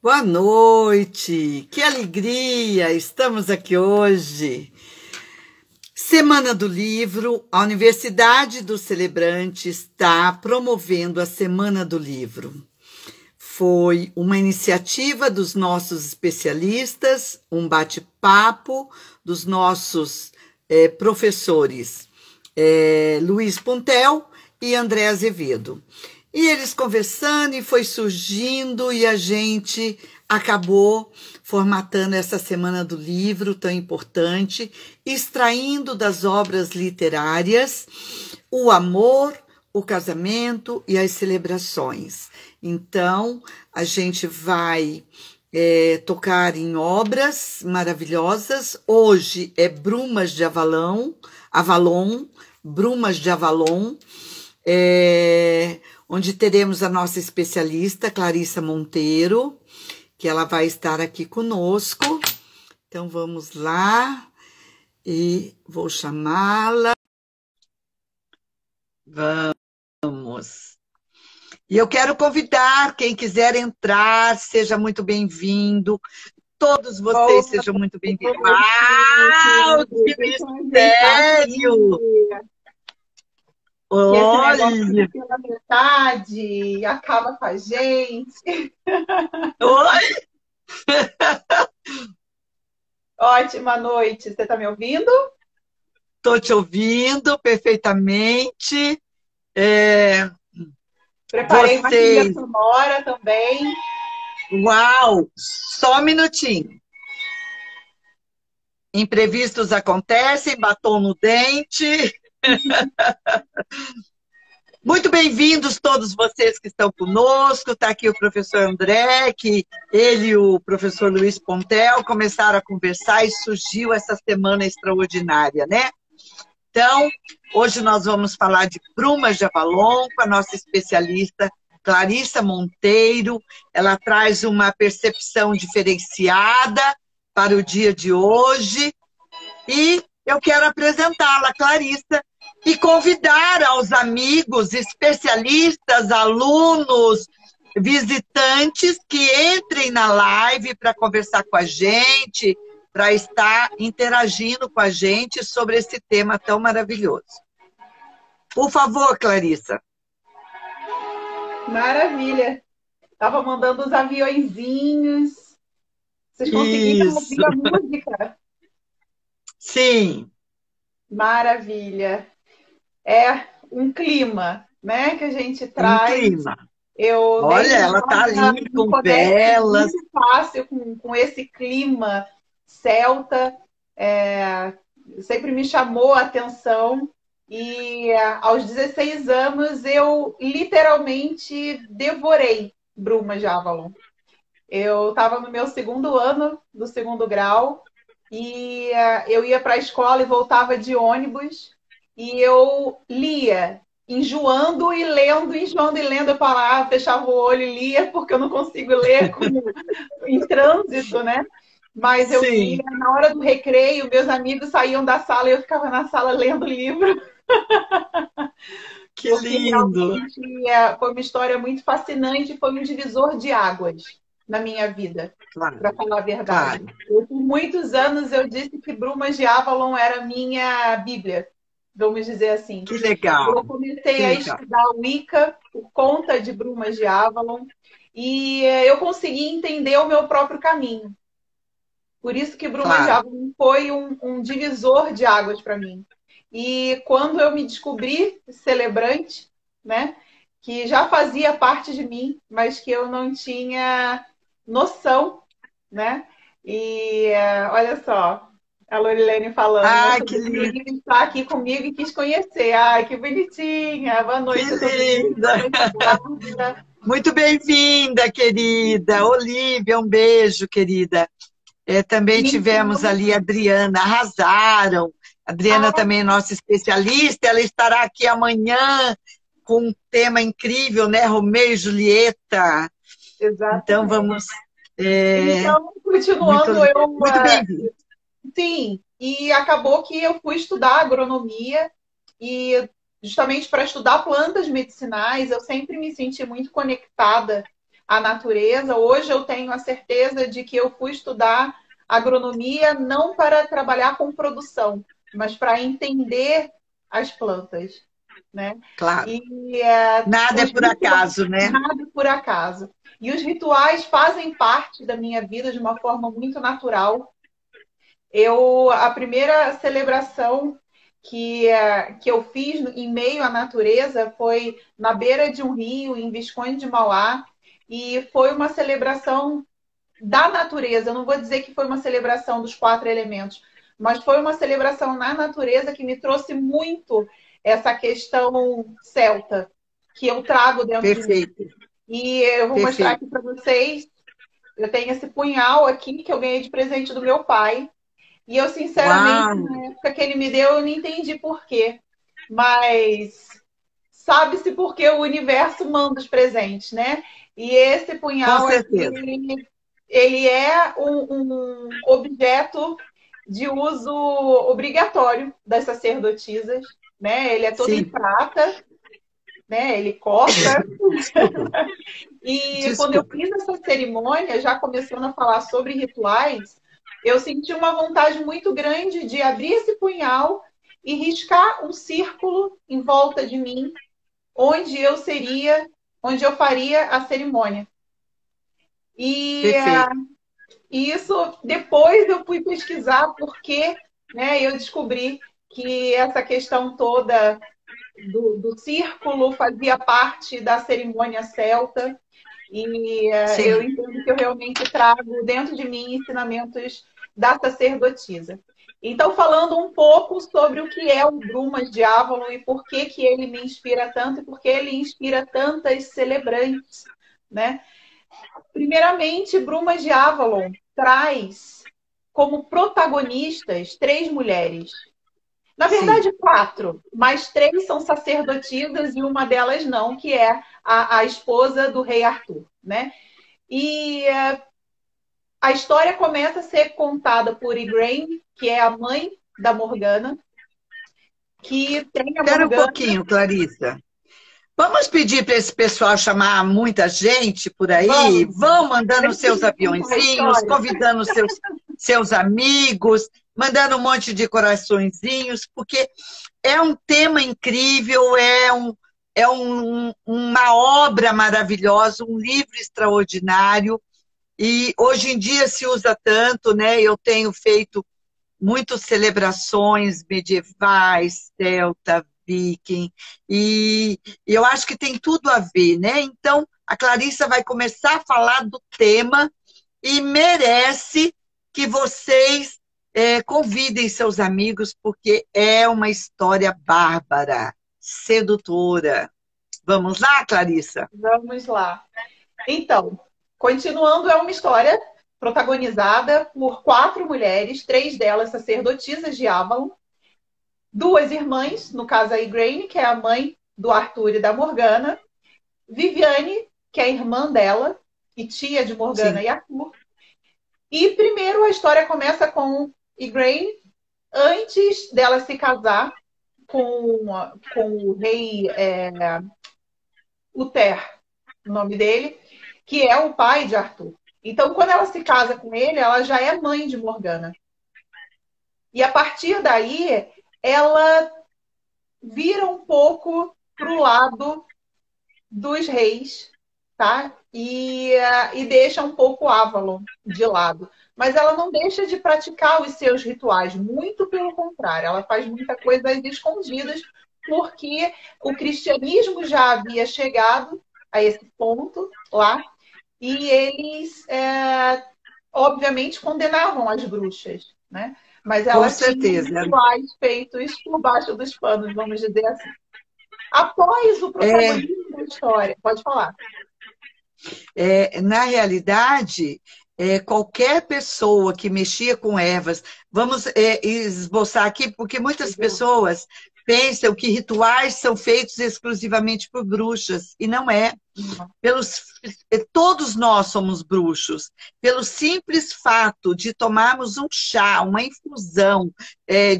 Boa noite, que alegria! Estamos aqui hoje. Semana do Livro, a Universidade do Celebrante está promovendo a Semana do Livro. Foi uma iniciativa dos nossos especialistas, um bate-papo dos nossos professores Luiz Puntel e André Azevedo. E eles conversando e foi surgindo e a gente acabou formatando essa Semana do Livro tão importante, extraindo das obras literárias o amor, o casamento e as celebrações. Então, a gente vai tocar em obras maravilhosas. Hoje é Brumas de Avalon, Brumas de Avalon, onde teremos a nossa especialista, Clarissa Monteiro, que ela vai estar aqui conosco. Então, vamos lá e vou chamá-la. Vamos. E eu quero convidar quem quiser entrar, seja muito bem-vindo. Todos vocês sejam muito bem-vindos. Uau, que mistério! Olha! Pela metade, acaba com a gente. Oi! Ótima noite. Você está me ouvindo? Estou te ouvindo perfeitamente. Preparei uma trilha sonora também. Uau! Só um minutinho. Imprevistos acontecem, batom no dente. Muito bem-vindos todos vocês que estão conosco. Está aqui o professor André, que ele e o professor Luiz Puntel começaram a conversar e surgiu essa semana extraordinária, né? Então, hoje nós vamos falar de Brumas de Avalon com a nossa especialista Clarissa Monteiro. Ela traz uma percepção diferenciada para o dia de hoje e eu quero apresentá-la, Clarissa, e convidar aos amigos, especialistas, alunos, visitantes que entrem na live para conversar com a gente, para estar interagindo com a gente sobre esse tema tão maravilhoso. Por favor, Clarissa. Maravilha. Estava mandando os aviõezinhos. Vocês conseguiram ouvir a música? Sim. Maravilha. É um clima, né, que a gente traz. Um clima. Olha, ela está ali com velas. Muito fácil com esse clima celta. Sempre me chamou a atenção. E aos 16 anos eu literalmente devorei Brumas de Avalon. Eu estava no meu segundo ano do segundo grau e eu ia para a escola e voltava de ônibus e eu lia, enjoando e lendo. Eu parava, fechava o olho e lia, porque eu não consigo ler em trânsito, né? Mas eu lia na hora do recreio, meus amigos saíam da sala e eu ficava na sala lendo livro. Que lindo! Foi uma história muito fascinante, foi um divisor de águas na minha vida, para falar a verdade. Por muitos anos eu disse que Brumas de Avalon era a minha Bíblia, vamos dizer assim. Que legal! Eu comecei a estudar Wicca por conta de Brumas de Avalon e eu consegui entender o meu próprio caminho. Por isso que Brumas de Avalon foi um divisor de águas para mim. E quando eu me descobri celebrante, né, que já fazia parte de mim, mas que eu não tinha noção, né? E olha só, a Lorilene falando. Ai, que lindo! Está aqui comigo e quis conhecer. Ai, que bonitinha! Boa noite. Que linda! Muito bem-vinda, querida. Olívia, um beijo, querida. Também tivemos ali a Adriana, arrasaram. A Adriana também é nossa especialista, ela estará aqui amanhã com um tema incrível, né? Romeu e Julieta. Exatamente. Então, vamos... Então, continuando, muito bem-vindo. Sim, e acabou que eu fui estudar agronomia e justamente para estudar plantas medicinais, eu sempre me senti muito conectada a natureza. Hoje eu tenho a certeza de que eu fui estudar agronomia não para trabalhar com produção, mas para entender as plantas, né? Claro. E Nada é por acaso, né? nada é por acaso. E os rituais fazem parte da minha vida de uma forma muito natural. A primeira celebração que eu fiz em meio à natureza foi na beira de um rio, em Visconde de Mauá, e foi uma celebração da natureza. Eu não vou dizer que foi uma celebração dos 4 elementos, mas foi uma celebração na natureza que me trouxe muito essa questão celta que eu trago dentro de mim. Perfeito. E eu vou mostrar aqui para vocês. Eu tenho esse punhal aqui que eu ganhei de presente do meu pai. E eu, sinceramente, Uau. na época que ele me deu, eu não entendi por quê. Mas sabe-se por que o universo manda os presentes, né? E esse Com punhal aqui, certeza. ele é um objeto de uso obrigatório das sacerdotisas, né? Ele é todo em Sim. prata, né? Ele corta. E quando eu Desculpa. fiz essa cerimônia, já começando a falar sobre rituais, eu senti uma vontade muito grande de abrir esse punhal e riscar um círculo em volta de mim, onde eu faria a cerimônia. E Perfeito. isso, depois eu fui pesquisar porque, né, eu descobri que essa questão toda do círculo fazia parte da cerimônia celta. E eu entendo que eu realmente trago dentro de mim ensinamentos da sacerdotisa. Então, falando um pouco sobre o que é o Brumas de Avalon e por que que ele me inspira tanto e por que ele inspira tantas celebrantes, né? Primeiramente, Brumas de Avalon traz como protagonistas 3 mulheres. Na verdade, 4, mas 3 são sacerdotisas e uma delas não, que é a esposa do rei Arthur, né? E a história começa a ser contada por Igraine, que é a mãe da Morgana, que tem a Espera um Morgana... pouquinho, Clarissa. Vamos pedir para esse pessoal chamar muita gente por aí? Vão mandando seus aviõezinhos, convidando seus amigos, mandando um monte de coraçõezinhos, porque é um tema incrível, uma obra maravilhosa, um livro extraordinário, e hoje em dia se usa tanto, né? Eu tenho feito muitas celebrações medievais, celta, viking, e eu acho que tem tudo a ver, né? Então, a Clarissa vai começar a falar do tema e merece que vocês convidem seus amigos, porque é uma história bárbara, sedutora. Vamos lá, Clarissa? Vamos lá. Então, continuando, é uma história protagonizada por 4 mulheres, 3 delas sacerdotisas de Avalon, 2 irmãs, no caso a Igraine, que é a mãe do Arthur e da Morgana, Viviane, que é a irmã dela, e tia de Morgana e Arthur. E primeiro a história começa com Igraine, antes dela se casar com o rei Uther, o nome dele, que é o pai de Arthur. Então, quando ela se casa com ele, ela já é mãe de Morgana. E a partir daí, ela vira um pouco para o lado dos reis, tá? E deixa um pouco Avalon de lado. Mas ela não deixa de praticar os seus rituais, muito pelo contrário. Ela faz muita coisa escondidas, porque o cristianismo já havia chegado a esse ponto lá, e eles, obviamente, condenavam as bruxas, né? Mas ela tinha rituais feitos por baixo dos panos, vamos dizer assim. Após o protagonismo da história, pode falar. Na realidade, qualquer pessoa que mexia com ervas, vamos esboçar aqui, porque muitas pessoas pensam que rituais são feitos exclusivamente por bruxas, e não é. Todos nós somos bruxos, pelo simples fato de tomarmos um chá, uma infusão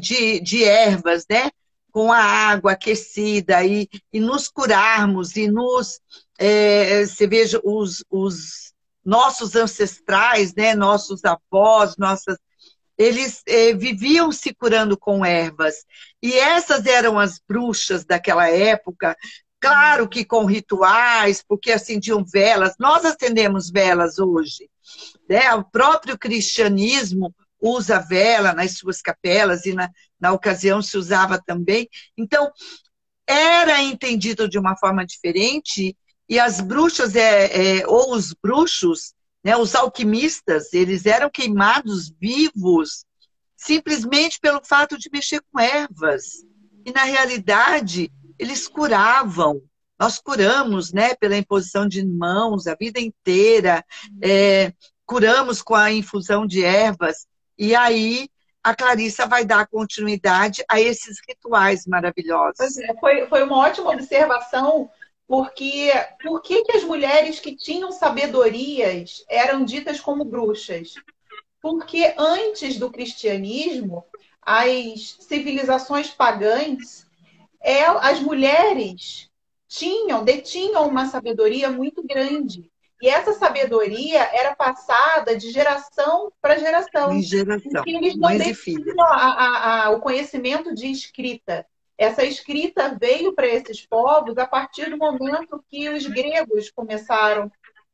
de ervas, né? Com a água aquecida, e nos curarmos, e nos você veja os nossos ancestrais, né, nossos avós, eles viviam se curando com ervas. E essas eram as bruxas daquela época, claro que com rituais, porque acendiam velas. Nós acendemos velas hoje, né? O próprio cristianismo usa vela nas suas capelas e na ocasião se usava também. Então, era entendido de uma forma diferente e as bruxas, ou os bruxos, né, os alquimistas, eles eram queimados vivos simplesmente pelo fato de mexer com ervas. E, na realidade, eles curavam. Nós curamos, né, pela imposição de mãos a vida inteira, curamos com a infusão de ervas. E aí a Clarissa vai dar continuidade a esses rituais maravilhosos. Pois é, foi uma ótima observação, porque por que as mulheres que tinham sabedorias eram ditas como bruxas? Porque antes do cristianismo, as civilizações pagãs, as mulheres detinham uma sabedoria muito grande. E essa sabedoria era passada de geração para geração. Em geração, porque eles não mães e filhas. detinham o conhecimento de escrita. Essa escrita veio para esses povos a partir do momento que os gregos começaram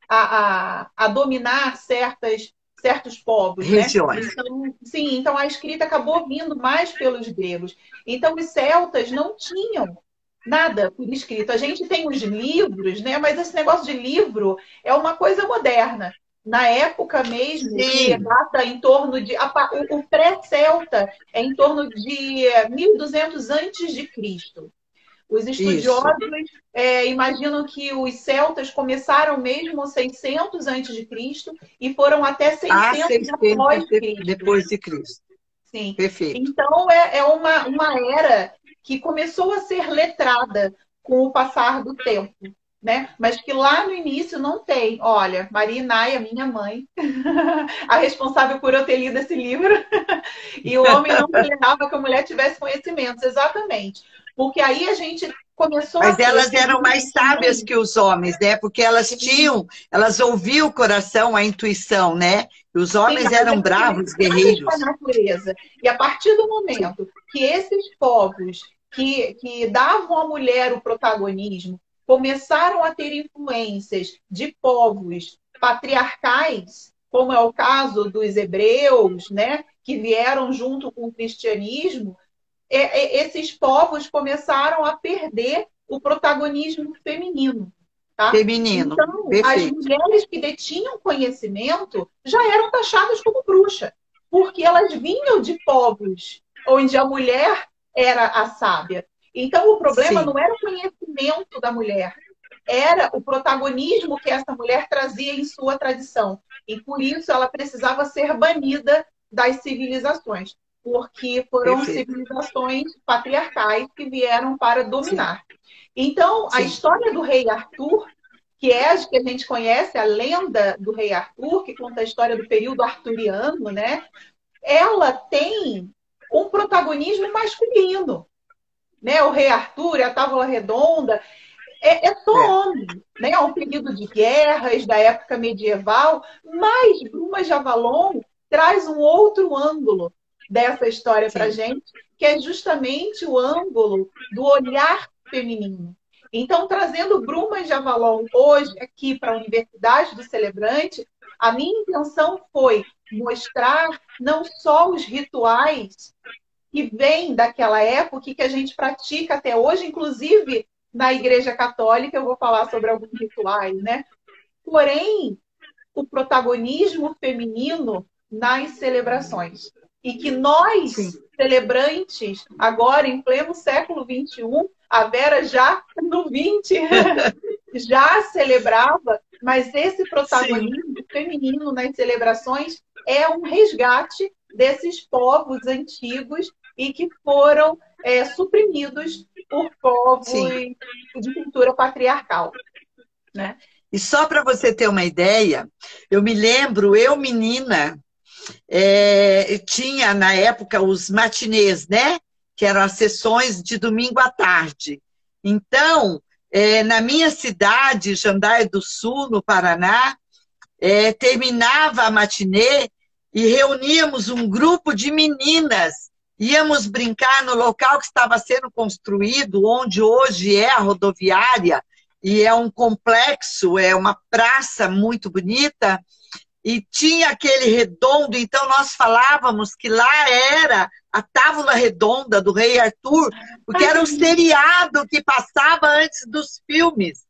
a dominar certos povos, regiões. Né? Então a escrita acabou vindo mais pelos gregos. Então os celtas não tinham nada por escrito. A gente tem os livros, né? Mas esse negócio de livro é uma coisa moderna. Na época mesmo, que data em torno de... O pré-celta é em torno de 1200 antes de Cristo. Os estudiosos imaginam que os celtas começaram mesmo 600 antes de Cristo e foram até 600 após Cristo. Depois de Cristo. Sim. Perfeito. Então, é uma era que começou a ser letrada com o passar do tempo, né? Mas que lá no início não tem. Olha, Maria Ináia, minha mãe, a responsável por eu ter lido esse livro, e o homem não tolerava que a mulher tivesse conhecimentos, exatamente. Porque aí a gente começou Mas elas eram mais sábias que os homens, né? Porque elas ouviam o coração, a intuição, né? E os homens eram bravos, guerreiros. A natureza. E a partir do momento que esses povos que davam à mulher o protagonismo começaram a ter influências de povos patriarcais, como é o caso dos hebreus, né? Que vieram junto com o cristianismo, esses povos começaram a perder o protagonismo feminino. Tá? Feminino. Então, perfeito. As mulheres que detinham conhecimento já eram taxadas como bruxa, porque elas vinham de povos onde a mulher era a sábia. Então, o problema não era o conhecimento da mulher, era o protagonismo que essa mulher trazia em sua tradição. E, por isso, ela precisava ser banida das civilizações, porque foram civilizações patriarcais que vieram para dominar. Então, a história do rei Arthur, que é a que a gente conhece, a lenda do rei Arthur, que conta a história do período arturiano, né? Ela tem um protagonismo masculino. Né? O rei Arthur, a Távola Redonda, é só homem. Né? É um período de guerras da época medieval, mas Bruma de Avalon traz um outro ângulo dessa história para a gente, que é justamente o ângulo do olhar feminino. Então, trazendo Brumas de Avalon hoje aqui para a Universidade do Celebrante, a minha intenção foi mostrar não só os rituais que vêm daquela época e que a gente pratica até hoje, inclusive na Igreja Católica, eu vou falar sobre alguns rituais, né? Porém, o protagonismo feminino nas celebrações. E que nós, celebrantes, agora em pleno século XXI, a Vera já no 20 já celebrava, mas esse protagonismo feminino nas celebrações é um resgate desses povos antigos e que foram suprimidos por povos de cultura patriarcal. Né? E só para você ter uma ideia, eu me lembro, eu menina, tinha na época os matinês, né? Que eram as sessões de domingo à tarde. Então, na minha cidade, Jandaia do Sul, no Paraná, terminava a matinê e reuníamos um grupo de meninas. Íamos brincar no local que estava sendo construído, onde hoje é a rodoviária, e é um complexo, é uma praça muito bonita, e tinha aquele redondo, então nós falávamos que lá era a Távola Redonda do Rei Arthur, porque era um seriado que passava antes dos filmes.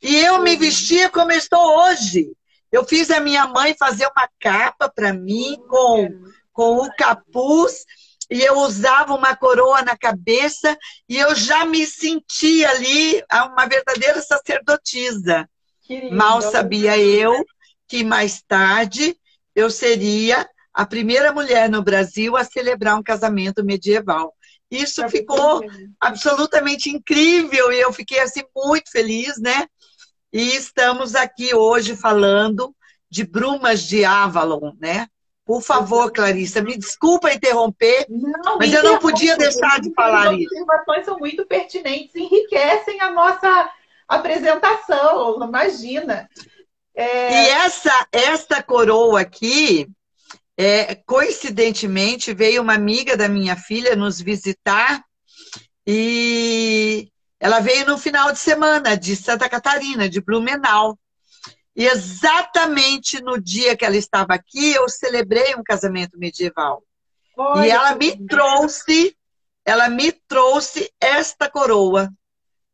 E eu me vestia como eu estou hoje. Eu fiz a minha mãe fazer uma capa para mim com o capuz, e eu usava uma coroa na cabeça, e eu já me sentia ali uma verdadeira sacerdotisa. Mal sabia eu que mais tarde eu seria a primeira mulher no Brasil a celebrar um casamento medieval. Isso ficou absolutamente incrível, e eu fiquei assim muito feliz, né? E estamos aqui hoje falando de Brumas de Avalon, né? Por favor, Clarissa, me desculpa interromper, mas eu não podia deixar de falar isso. As observações são muito pertinentes, enriquecem a nossa apresentação, imagina. E essa coroa aqui, coincidentemente, veio uma amiga da minha filha nos visitar, e ela veio no final de semana de Santa Catarina, de Blumenau. E exatamente no dia que ela estava aqui, eu celebrei um casamento medieval. Olha, e ela me trouxe esta coroa.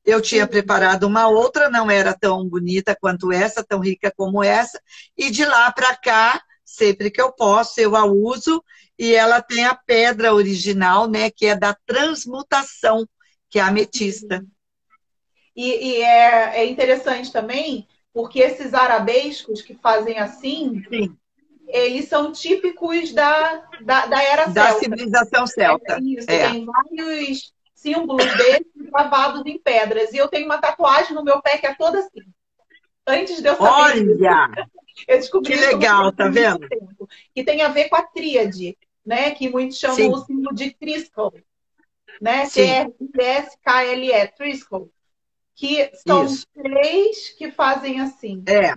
Eu tinha preparado uma outra, não era tão bonita quanto essa, tão rica como essa, e de lá para cá, sempre que eu posso, eu a uso, e ela tem a pedra original, né, que é da transmutação, que é a ametista. E é interessante também, porque esses arabescos que fazem assim, sim, eles são típicos da era celta. Da civilização celta. Isso, tem vários símbolos desses gravados em pedras. E eu tenho uma tatuagem no meu pé que é toda assim. Antes de eu saber. Olha! Eu descobri que legal, tá vendo? Que tem a ver com a tríade, né? Que muitos chamam sim, o símbolo de Triskel, né? T-R-I-S-K-L-E, Triskel. Que são três que fazem assim, né?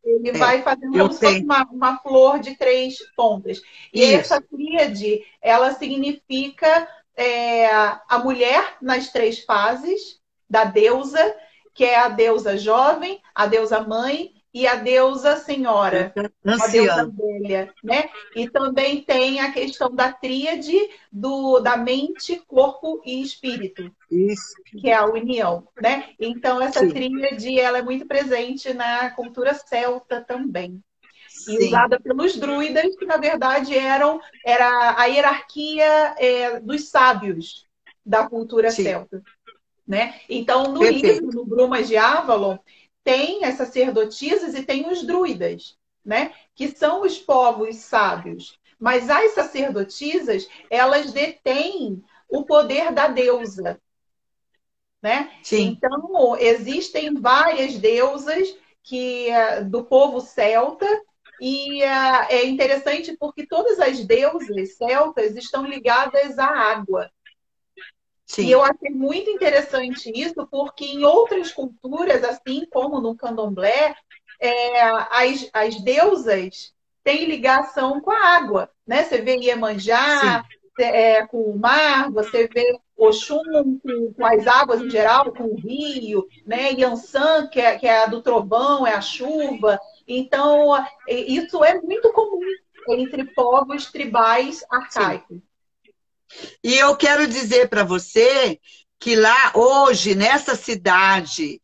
Ele vai fazendo como se fosse uma flor de 3 pontas. E essa tríade, ela significa a mulher nas 3 fases da deusa, que é a deusa jovem, a deusa mãe e a deusa senhora, a deusa velha, né? E também tem a questão da tríade da mente, corpo e espírito. Isso. Que é a união, né? Então, essa tríade, ela é muito presente na cultura celta também. E usada pelos druidas, que, na verdade, era a hierarquia dos sábios da cultura celta. Né? Então, no livro, no Brumas de Avalon, tem as sacerdotisas e tem os druidas, né? Que são os povos sábios. Mas as sacerdotisas, elas detêm o poder da deusa. Né? Então, existem várias deusas do povo celta, e é interessante porque todas as deusas celtas estão ligadas à água. Sim. E eu achei muito interessante isso, porque em outras culturas, assim como no candomblé, as deusas têm ligação com a água. Né? Você vê Iemanjá com o mar, você vê Oxum com as águas em geral, com o rio, né? Yansan, que é a do trovão, é a chuva. Então, isso é muito comum entre povos tribais arcaicos. Sim. E eu quero dizer para você que lá, hoje, nessa cidade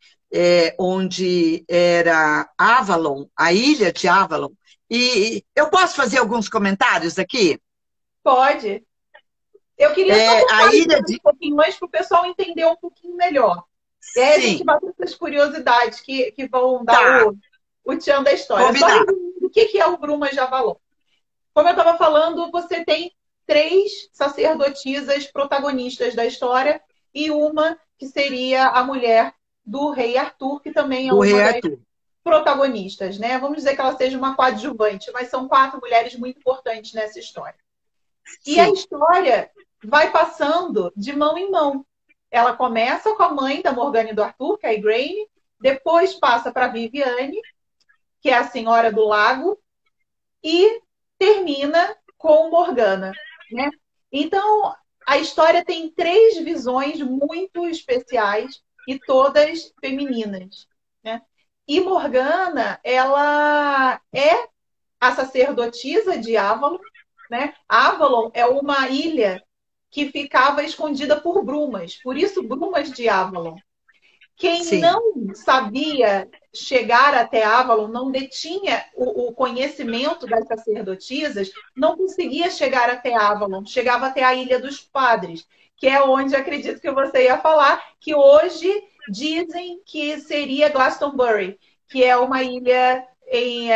onde era Avalon, a ilha de Avalon, e eu posso fazer alguns comentários aqui? Pode. Eu queria só a ilha um pouquinho mais para o pessoal entender um pouquinho melhor. E aí a gente vai ter essas curiosidades que vão dar o tchan da história. Só o que é o Brumas de Avalon? Como eu estava falando, você tem 3 sacerdotisas protagonistas da história e uma que seria a mulher do rei Arthur, que também é uma das protagonistas, né? Vamos dizer que ela seja uma coadjuvante, mas são 4 mulheres muito importantes nessa história. Sim. E a história vai passando de mão em mão, Ela começa com a mãe da Morgana e do Arthur, que é a Igraine, depois passa para a Viviane, que é a Senhora do Lago, e termina com Morgana, né? Então, a história tem 3 visões muito especiais e todas femininas, né? E Morgana, ela é a sacerdotisa de Avalon, né? Avalon é uma ilha que ficava escondida por brumas, por isso Brumas de Avalon. Quem Sim. não sabia chegar até Avalon, não detinha o conhecimento das sacerdotisas, não conseguia chegar até Avalon, chegava até a Ilha dos Padres, que é onde acredito que você ia falar, que hoje dizem que seria Glastonbury, que é uma ilha em...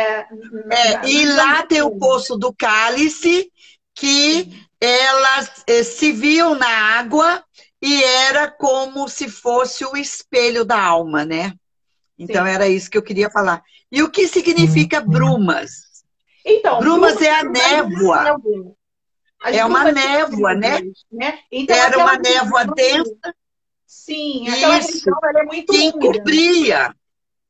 E lá tem o Poço do Cálice, que elas se viam na água e era como se fosse o espelho da alma, né? Então, Sim. era isso que eu queria falar. E o que significa brumas? Então, brumas é a névoa. É uma névoa, né? Então, era uma região, névoa densa. Sim, aquela região ela é muito que úmida. encobria,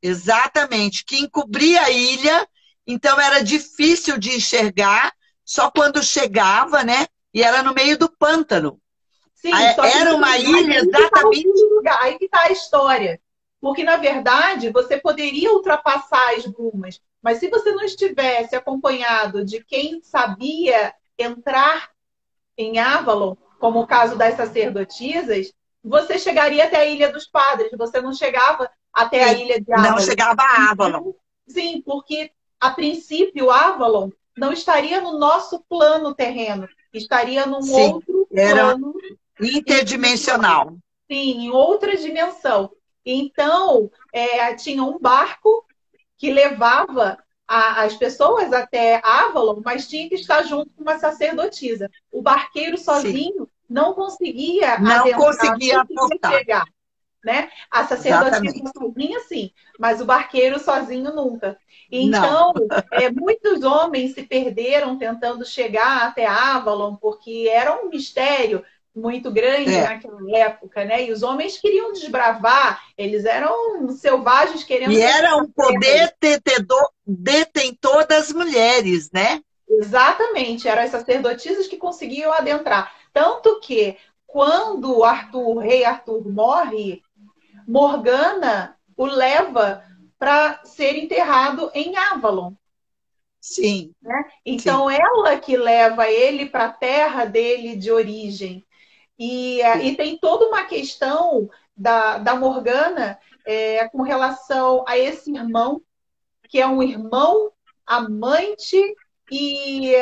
exatamente, que encobria a ilha, então era difícil de enxergar, só quando chegava, né? E era no meio do pântano. Sim, era uma ilha exatamente... Aí que está a história. Porque, na verdade, você poderia ultrapassar as brumas, mas se você não estivesse acompanhado de quem sabia entrar em Avalon, como o caso das sacerdotisas, você chegaria até a Ilha dos Padres, você não chegava até a Ilha de Avalon. Não chegava a Avalon. Sim, porque, a princípio, Avalon não estaria no nosso plano terreno, estaria num outro plano interdimensional. Sim, em outra dimensão. Então, tinha um barco que levava as pessoas até Avalon, mas tinha que estar junto com uma sacerdotisa. O barqueiro sozinho não conseguia chegar. Né? A sacerdotisa sozinha, sim, mas o barqueiro sozinho nunca. Então, muitos homens se perderam tentando chegar até Avalon, porque era um mistério muito grande naquela época, né? E os homens queriam desbravar, eles eram selvagens querendo... E era um poder detentor das mulheres, né? Exatamente, eram as sacerdotisas que conseguiam adentrar. Tanto que, quando o rei Arthur morre, Morgana o leva para ser enterrado em Avalon. Sim. Né? Então, ela que leva ele para a terra dele de origem. E tem toda uma questão da Morgana com relação a esse irmão, que é um irmão amante e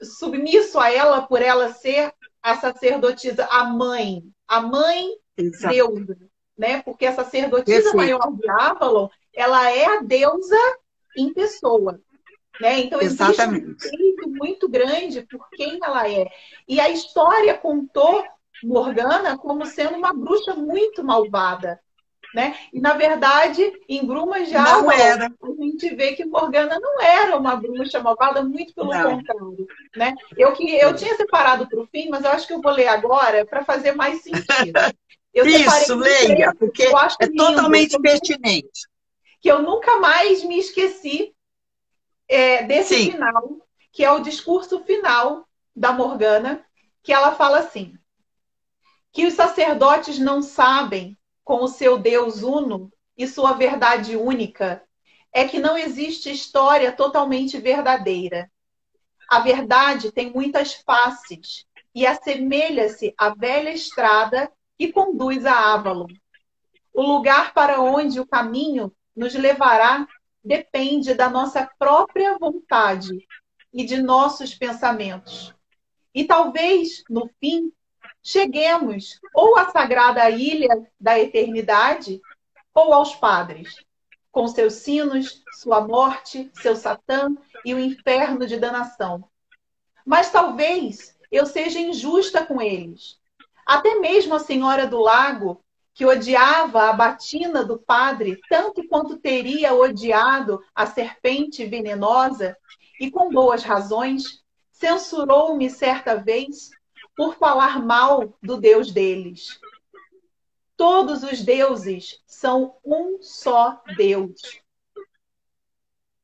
submisso a ela por ela ser a sacerdotisa, a mãe deusa, né? Porque a sacerdotisa maior de Avalon, ela é a deusa em pessoa. Né? Então, existe um respeito muito grande por quem ela é. E a história contou Morgana como sendo uma bruxa muito malvada. Né? E, na verdade, em Brumas de Avalon, a gente vê que Morgana não era uma bruxa malvada, muito pelo contrário. Né? Eu tinha separado para o fim, mas eu acho que eu vou ler agora para fazer mais sentido. Isso, leia, porque é totalmente pertinente. Que eu nunca mais me esqueci desse final, que é o discurso final da Morgana, que ela fala assim, que os sacerdotes não sabem, com o seu Deus uno e sua verdade única, é que não existe história totalmente verdadeira. A verdade tem muitas faces e assemelha-se à velha estrada que conduz a Avalon. O lugar para onde o caminho nos levará depende da nossa própria vontade e de nossos pensamentos. E talvez, no fim, cheguemos ou à sagrada ilha da eternidade ou aos padres, com seus sinos, sua morte, seu Satã e o inferno de danação. Mas talvez eu seja injusta com eles. Até mesmo a Senhora do Lago, que odiava a batina do padre tanto quanto teria odiado a serpente venenosa, e com boas razões, censurou-me certa vez, por falar mal do Deus deles. Todos os deuses são um só Deus.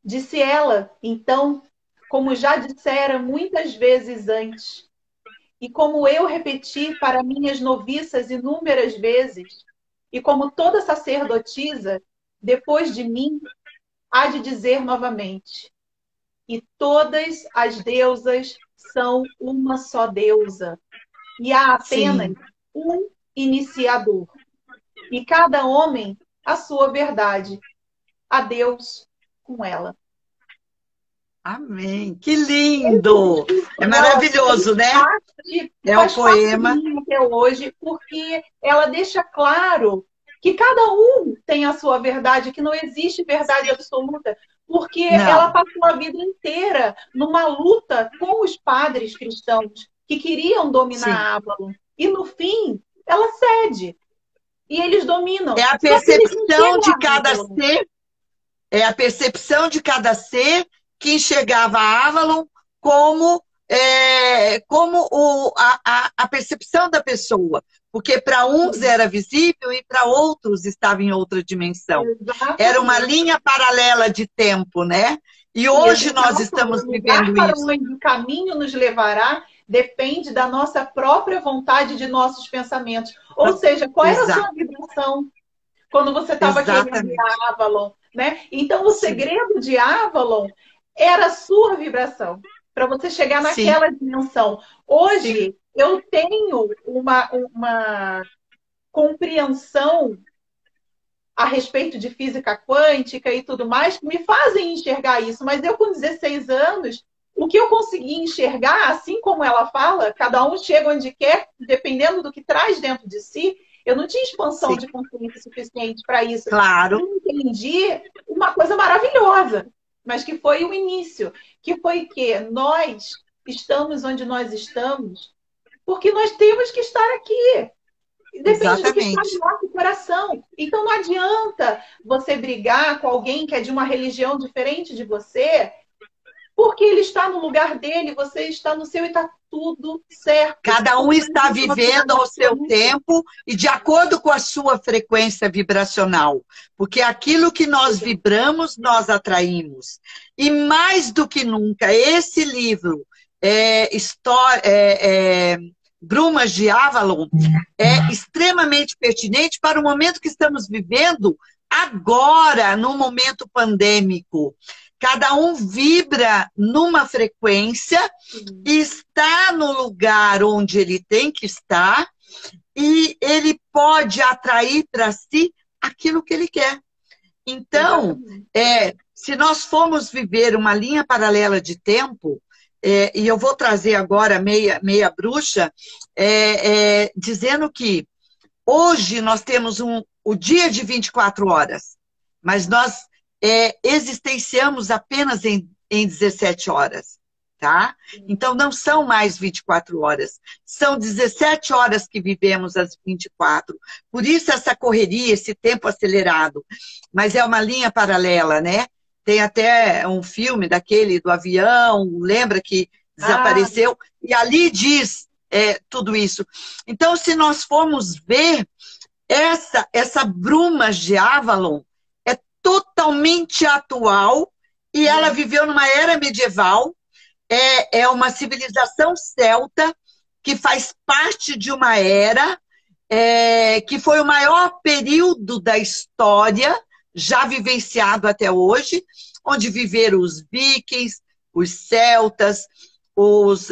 Disse ela, então, como já dissera muitas vezes antes, e como eu repeti para minhas noviças inúmeras vezes, e como toda sacerdotisa, depois de mim, há de dizer novamente, e todas as deusas são uma só deusa, e há apenas um iniciador, e cada homem a sua verdade, a Deus com ela. Amém. Que lindo! É maravilhoso, né? É o poema. Até hoje, porque ela deixa claro que cada um tem a sua verdade, que não existe verdade absoluta, porque ela passou a vida inteira numa luta com os padres cristãos que queriam dominar Avalon. E no fim, ela cede. E eles dominam. É a percepção de cada ser. É a percepção de cada ser que enxergava a Avalon como, a percepção da pessoa. Porque para uns era visível e para outros estava em outra dimensão. Exatamente. Era uma linha paralela de tempo, né? E hoje nós estamos vivendo isso. Para onde o caminho nos levará depende da nossa própria vontade, de nossos pensamentos. Ou seja, qual era a sua vibração quando você estava querendo ir a Avalon, né? Então, o segredo de Avalon era a sua vibração, para você chegar naquela dimensão. Hoje, eu tenho uma compreensão a respeito de física quântica e tudo mais, que me fazem enxergar isso. Mas eu, com 16 anos, o que eu consegui enxergar, assim como ela fala, cada um chega onde quer, dependendo do que traz dentro de si, eu não tinha expansão de consciência suficiente para isso. Claro. Eu entendi uma coisa maravilhosa, mas que foi o início, que foi que nós estamos onde nós estamos porque nós temos que estar aqui. Depende do que está no nosso coração. Então não adianta você brigar com alguém que é de uma religião diferente de você, porque ele está no lugar dele, você está no seu e está tudo certo. Cada um está vivendo ao seu tempo e de acordo com a sua frequência vibracional. Porque aquilo que nós vibramos, nós atraímos. E mais do que nunca, esse livro, Brumas de Avalon, é extremamente pertinente para o momento que estamos vivendo agora, no momento pandêmico. Cada um vibra numa frequência, está no lugar onde ele tem que estar e ele pode atrair para si aquilo que ele quer. Então, se nós formos viver uma linha paralela de tempo, e eu vou trazer agora meia bruxa, dizendo que hoje nós temos o dia de 24 horas, mas nós existenciamos apenas em 17 horas, tá? Então não são mais 24 horas, são 17 horas que vivemos as 24. Por isso essa correria, esse tempo acelerado. Mas é uma linha paralela, né? Tem até um filme daquele do avião, lembra que desapareceu? E ali diz tudo isso. Então, se nós formos ver essa Brumas de Avalon, é totalmente atual e ela viveu numa era medieval. É uma civilização celta que faz parte de uma era que foi o maior período da história já vivenciado até hoje, onde viveram os vikings, os celtas,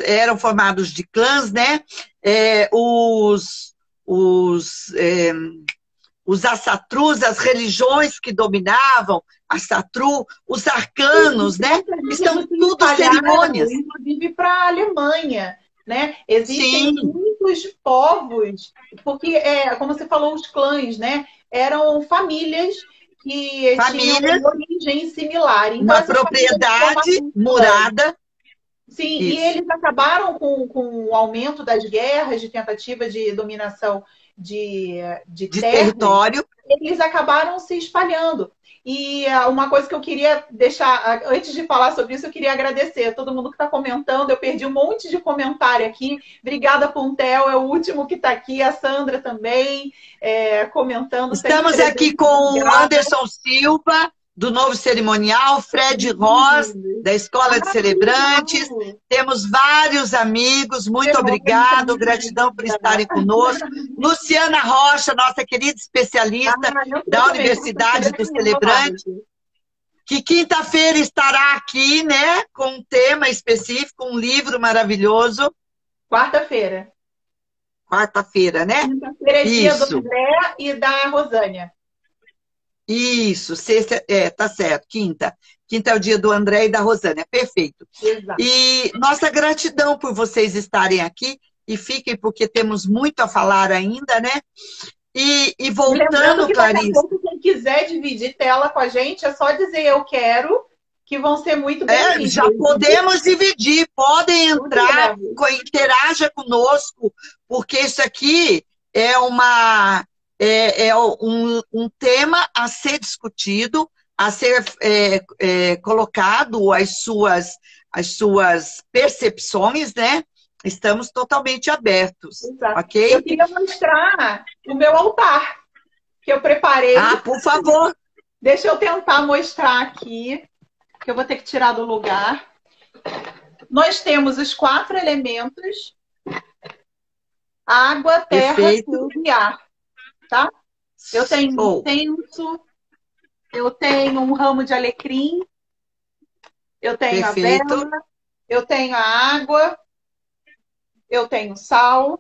eram formados de clãs, né? Os assatrus, as religiões que dominavam, assatru, os arcanos, né? São tudo cerimônias. Inclusive para a Alemanha, né? Existem muitos povos, porque, como você falou, os clãs, né? Eram famílias que tinham uma origem similar. Então, uma propriedade murada. Sim, isso. E eles acabaram com o aumento das guerras, de tentativa de dominação de De terras, território. eles acabaram se espalhando. E uma coisa que eu queria deixar, antes de falar sobre isso, eu queria agradecer a todo mundo que está comentando. Eu perdi um monte de comentário aqui. Obrigada, Pontel, é o último que está aqui. A Sandra também comentando. Estamos aqui com o Anderson Silva, do Novo Cerimonial, Fred Ross, da Escola de Celebrantes. Temos vários amigos, muito obrigado, gratidão por estarem conosco. Luciana Rocha, nossa querida especialista da Universidade dos Celebrantes, que quinta-feira estará aqui, né, com um tema específico, um livro maravilhoso. Quarta-feira. Quarta-feira, né? Quinta-feira é dia do André e da Rosânia. Isso, sexta, tá certo, quinta. Quinta é o dia do André e da Rosânia, perfeito. Exato. E nossa gratidão por vocês estarem aqui, e fiquem porque temos muito a falar ainda, né? E voltando, Clarice... Daqui a pouco, quem quiser dividir tela com a gente, é só dizer eu quero, que vão ser muito bem-vindos. Já podemos dividir, podem entrar, interaja conosco, porque isso aqui é um tema a ser discutido, a ser colocado as suas percepções, né? Estamos totalmente abertos. Exato. Ok? Eu queria mostrar o meu altar, que eu preparei. Ah, por favor. Deixa eu tentar mostrar aqui, que eu vou ter que tirar do lugar. Nós temos os 4 elementos: água, terra, fogo e ar. Tá? Eu tenho incenso, eu tenho um ramo de alecrim, eu tenho a vela, eu tenho a água, eu tenho sal,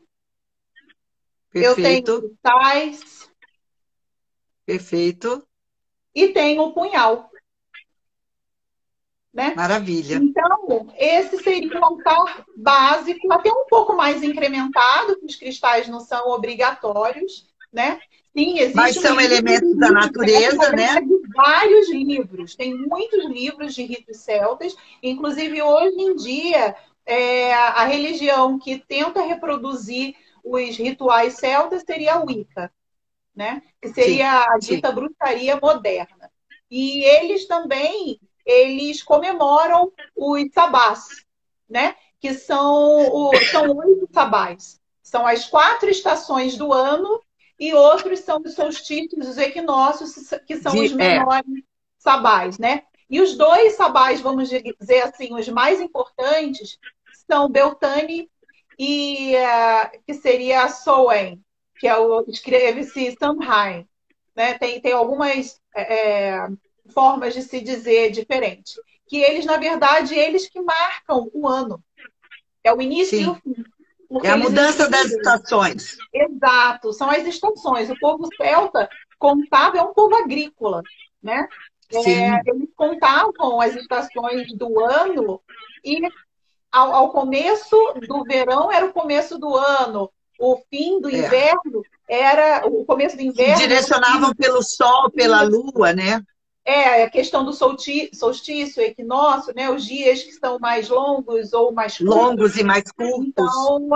eu tenho cristais. Perfeito. E tenho o punhal. Né? Maravilha. Então, esse seria um altar básico, até um pouco mais incrementado, que os cristais não são obrigatórios, né? Sim, mas são elementos da natureza, né? Vários livros, tem muitos livros de ritos celtas, inclusive hoje em dia, a religião que tenta reproduzir os rituais celtas seria a Wicca, né? Que seria a dita bruxaria moderna. E eles também, comemoram os sabás, né? Que são 8 sabás. São as 4 estações do ano, e outros são os solstícios, os equinócios, que são os menores sabás, né? E os 2 sabás, vamos dizer assim, os mais importantes, são Beltane e que seria Samhain, que escreve-se Samhain, né? Tem algumas formas de se dizer diferente. Que eles, na verdade, eles que marcam o ano. É o início e o fim. É a mudança das estações. Exato, são as estações. O povo celta contava, é um povo agrícola, né? Eles contavam as estações do ano e ao começo do verão era o começo do ano, o fim do inverno era o começo do inverno. Se direcionavam pelo sol, pela lua, né? A questão do solstício, equinócio, né? Os dias que são mais longos ou mais curtos. Longos e mais curtos. Então,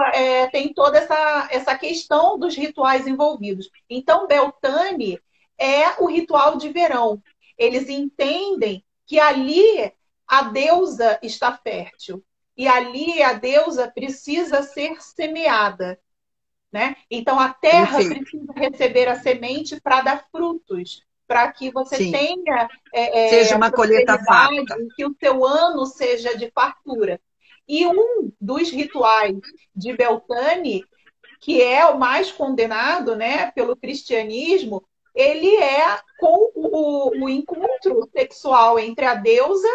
tem toda essa questão dos rituais envolvidos. Então, Beltane é o ritual de verão. Eles entendem que ali a deusa está fértil. E ali a deusa precisa ser semeada. Né? Então, a terra precisa receber a semente para dar frutos, para que você tenha seja uma colheita farta, que o seu ano seja de fartura. E um dos rituais de Beltane, que é o mais condenado, né, pelo cristianismo, ele é com o encontro sexual entre a deusa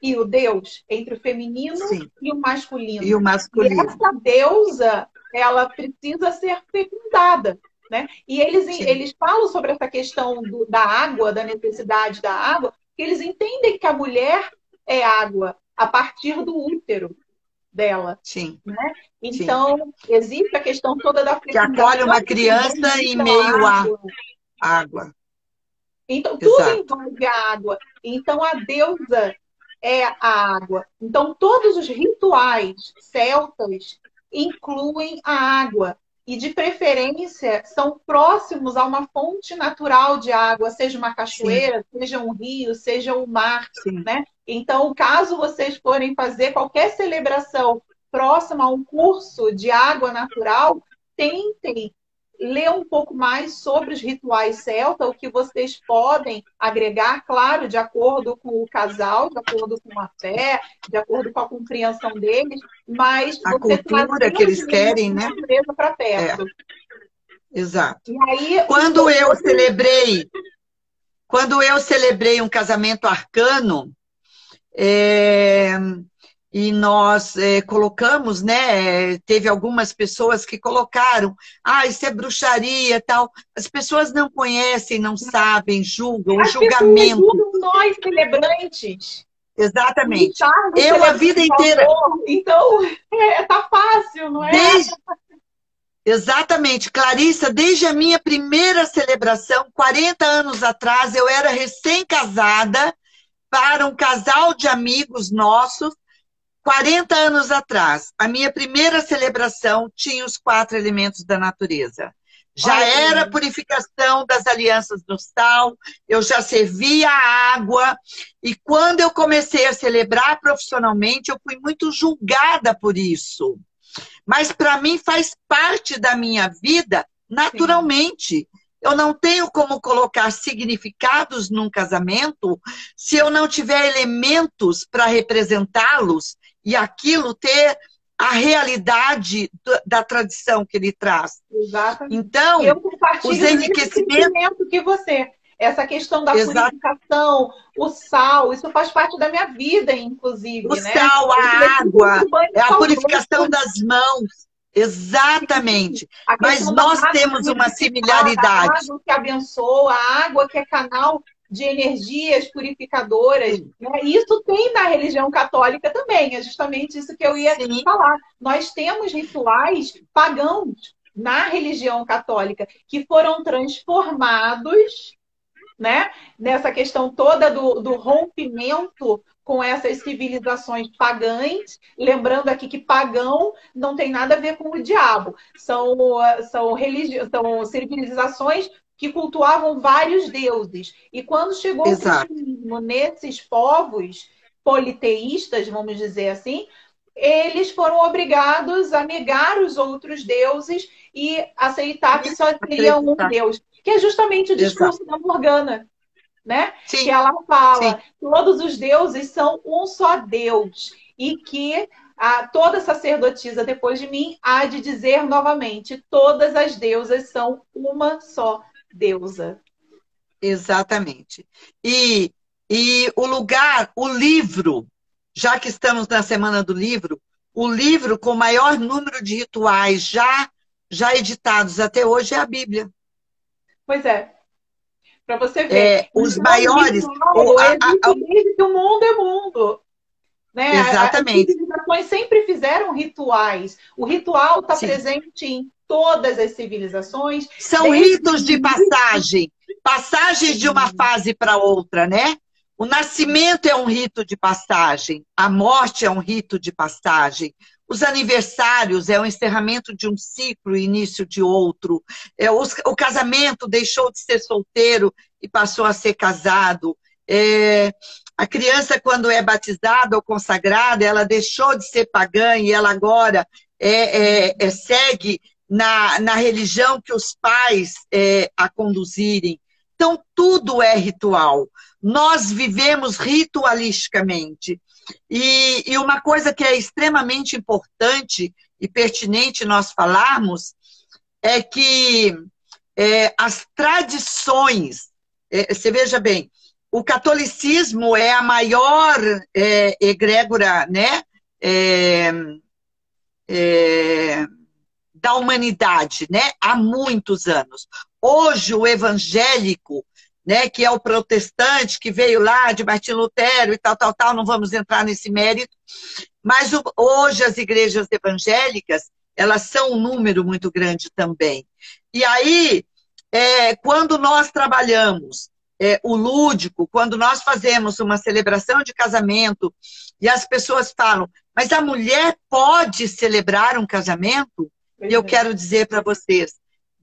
e o deus, entre o feminino e o masculino. E E essa deusa, ela precisa ser fecundada. Né? E eles falam sobre essa questão da água, da necessidade da água, que eles entendem que a mulher é água a partir do útero dela. Né? Então, existe a questão toda da fecundação. Que acolhe uma criança em meio à água. Então, tudo envolve a água. Então, a deusa é a água. Então, todos os rituais celtas incluem a água. e, de preferência, são próximos a uma fonte natural de água, seja uma cachoeira, sim, seja um rio, seja um mar, né? Então, caso vocês forem fazer qualquer celebração próxima a um curso de água natural, tentem ler um pouco mais sobre os rituais celtas, o que vocês podem agregar, claro, de acordo com o casal, de acordo com a fé, de acordo com a compreensão deles, mas a cultura que eles querem, né? Para perto. Exato. E aí, quando eu celebrei um casamento arcano, e nós colocamos, né? Teve algumas pessoas que colocaram, isso é bruxaria, tal. As pessoas não conhecem, não sabem, julgam, o julgamento. Julgam nós celebrantes. Exatamente. Eu a vida inteira. Então, tá fácil, não é? Exatamente, Clarissa, desde a minha primeira celebração, 40 anos atrás, eu era recém-casada para um casal de amigos nossos. 40 anos atrás, a minha primeira celebração tinha os 4 elementos da natureza. Já era a purificação das alianças do sal, eu já servia a água, e quando eu comecei a celebrar profissionalmente, eu fui muito julgada por isso. Mas para mim faz parte da minha vida naturalmente. Sim. Eu não tenho como colocar significados num casamento se eu não tiver elementos para representá-los e aquilo ter a realidade da tradição que ele traz. Exatamente. Então, eu compartilho os enriquecimentos que você. Essa questão da purificação, o sal, isso faz parte da minha vida, inclusive. O sal, a água, a purificação das mãos. Exatamente. Mas nós temos uma similaridade. A água que abençoa, a água que é canal de energias purificadoras. Né? Isso tem na religião católica também. É justamente isso que eu ia falar. Nós temos rituais pagãos na religião católica que foram transformados, né? Nessa questão toda do rompimento com essas civilizações pagãs, lembrando aqui que pagão não tem nada a ver com o diabo, são civilizações que cultuavam vários deuses. E quando chegou o cristianismo nesses povos politeístas, vamos dizer assim, eles foram obrigados a negar os outros deuses e aceitar que só teria um Deus, que é justamente o discurso da Morgana, né? Que ela fala, todos os deuses são um só Deus, e que toda sacerdotisa depois de mim há de dizer novamente, todas as deusas são uma só deusa. Exatamente. E o livro, já que estamos na Semana do Livro, o livro com o maior número de rituais já editados até hoje é a Bíblia. Pois é. Para você ver. Os maiores... Desde que o mundo é mundo. Né? Exatamente. As civilizações sempre fizeram rituais. O ritual está presente em todas as civilizações. São ritos de passagem. Passagens de uma fase para outra, né? O nascimento é um rito de passagem. A morte é um rito de passagem. Os aniversários é o encerramento de um ciclo e início de outro. O casamento deixou de ser solteiro e passou a ser casado. A criança, quando é batizada ou consagrada, ela deixou de ser pagã e ela agora segue na religião que os pais a conduzirem. Então, tudo é ritual. Nós vivemos ritualisticamente. E uma coisa que é extremamente importante e pertinente nós falarmos é que as tradições, você veja bem, o catolicismo é a maior egrégora, né, da humanidade, né, há muitos anos. Hoje o evangélico, né, que é o protestante, que veio lá de Martim Lutero e tal, não vamos entrar nesse mérito, mas hoje as igrejas evangélicas, elas são um número muito grande também. E aí, quando nós trabalhamos o lúdico, quando nós fazemos uma celebração de casamento e as pessoas falam, mas a mulher pode celebrar um casamento? E eu quero dizer para vocês,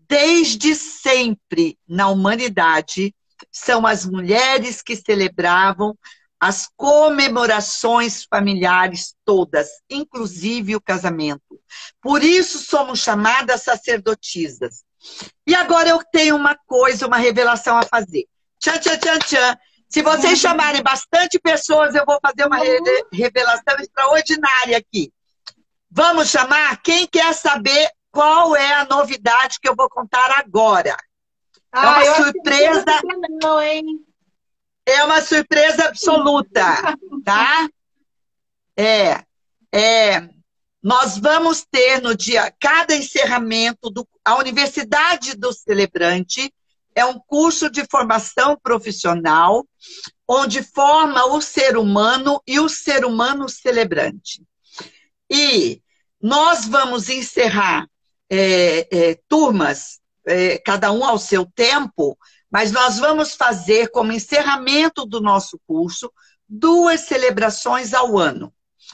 desde sempre na humanidade, são as mulheres que celebravam as comemorações familiares todas, inclusive o casamento. Por isso somos chamadas sacerdotisas. E agora eu tenho uma coisa, uma revelação a fazer. Tchan, tchan, tchan, tchan. Se vocês chamarem bastante pessoas, eu vou fazer uma revelação extraordinária aqui. Vamos chamar? Quem quer saber qual é a novidade que eu vou contar agora? É uma surpresa. Não, hein? É uma surpresa absoluta, tá? Nós vamos ter no dia, cada encerramento, a Universidade do Celebrante é um curso de formação profissional onde forma o ser humano e o ser humano celebrante. E nós vamos encerrar turmas, cada um ao seu tempo, mas nós vamos fazer como encerramento do nosso curso 2 celebrações ao ano.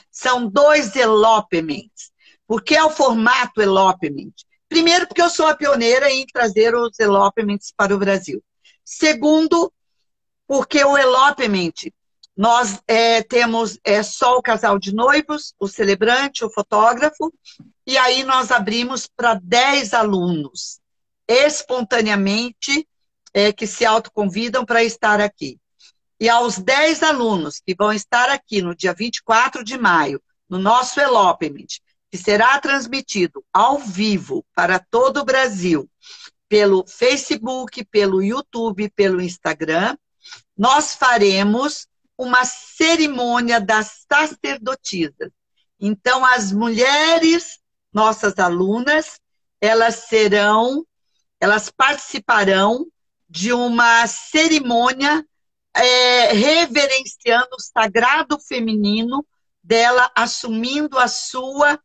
São 2 elopements. Por que é o formato elopement? Primeiro, porque eu sou a pioneira em trazer os elopements para o Brasil. Segundo, porque o elopement, nós temos só o casal de noivos, o celebrante, o fotógrafo, e aí nós abrimos para 10 alunos, espontaneamente, que se autoconvidam para estar aqui. E aos 10 alunos que vão estar aqui no dia 24 de maio, no nosso elopement, que será transmitido ao vivo para todo o Brasil, pelo Facebook, pelo YouTube, pelo Instagram, nós faremos uma cerimônia das sacerdotisas. Então, as mulheres, nossas alunas, elas participarão de uma cerimônia reverenciando o sagrado feminino dela, assumindo a sua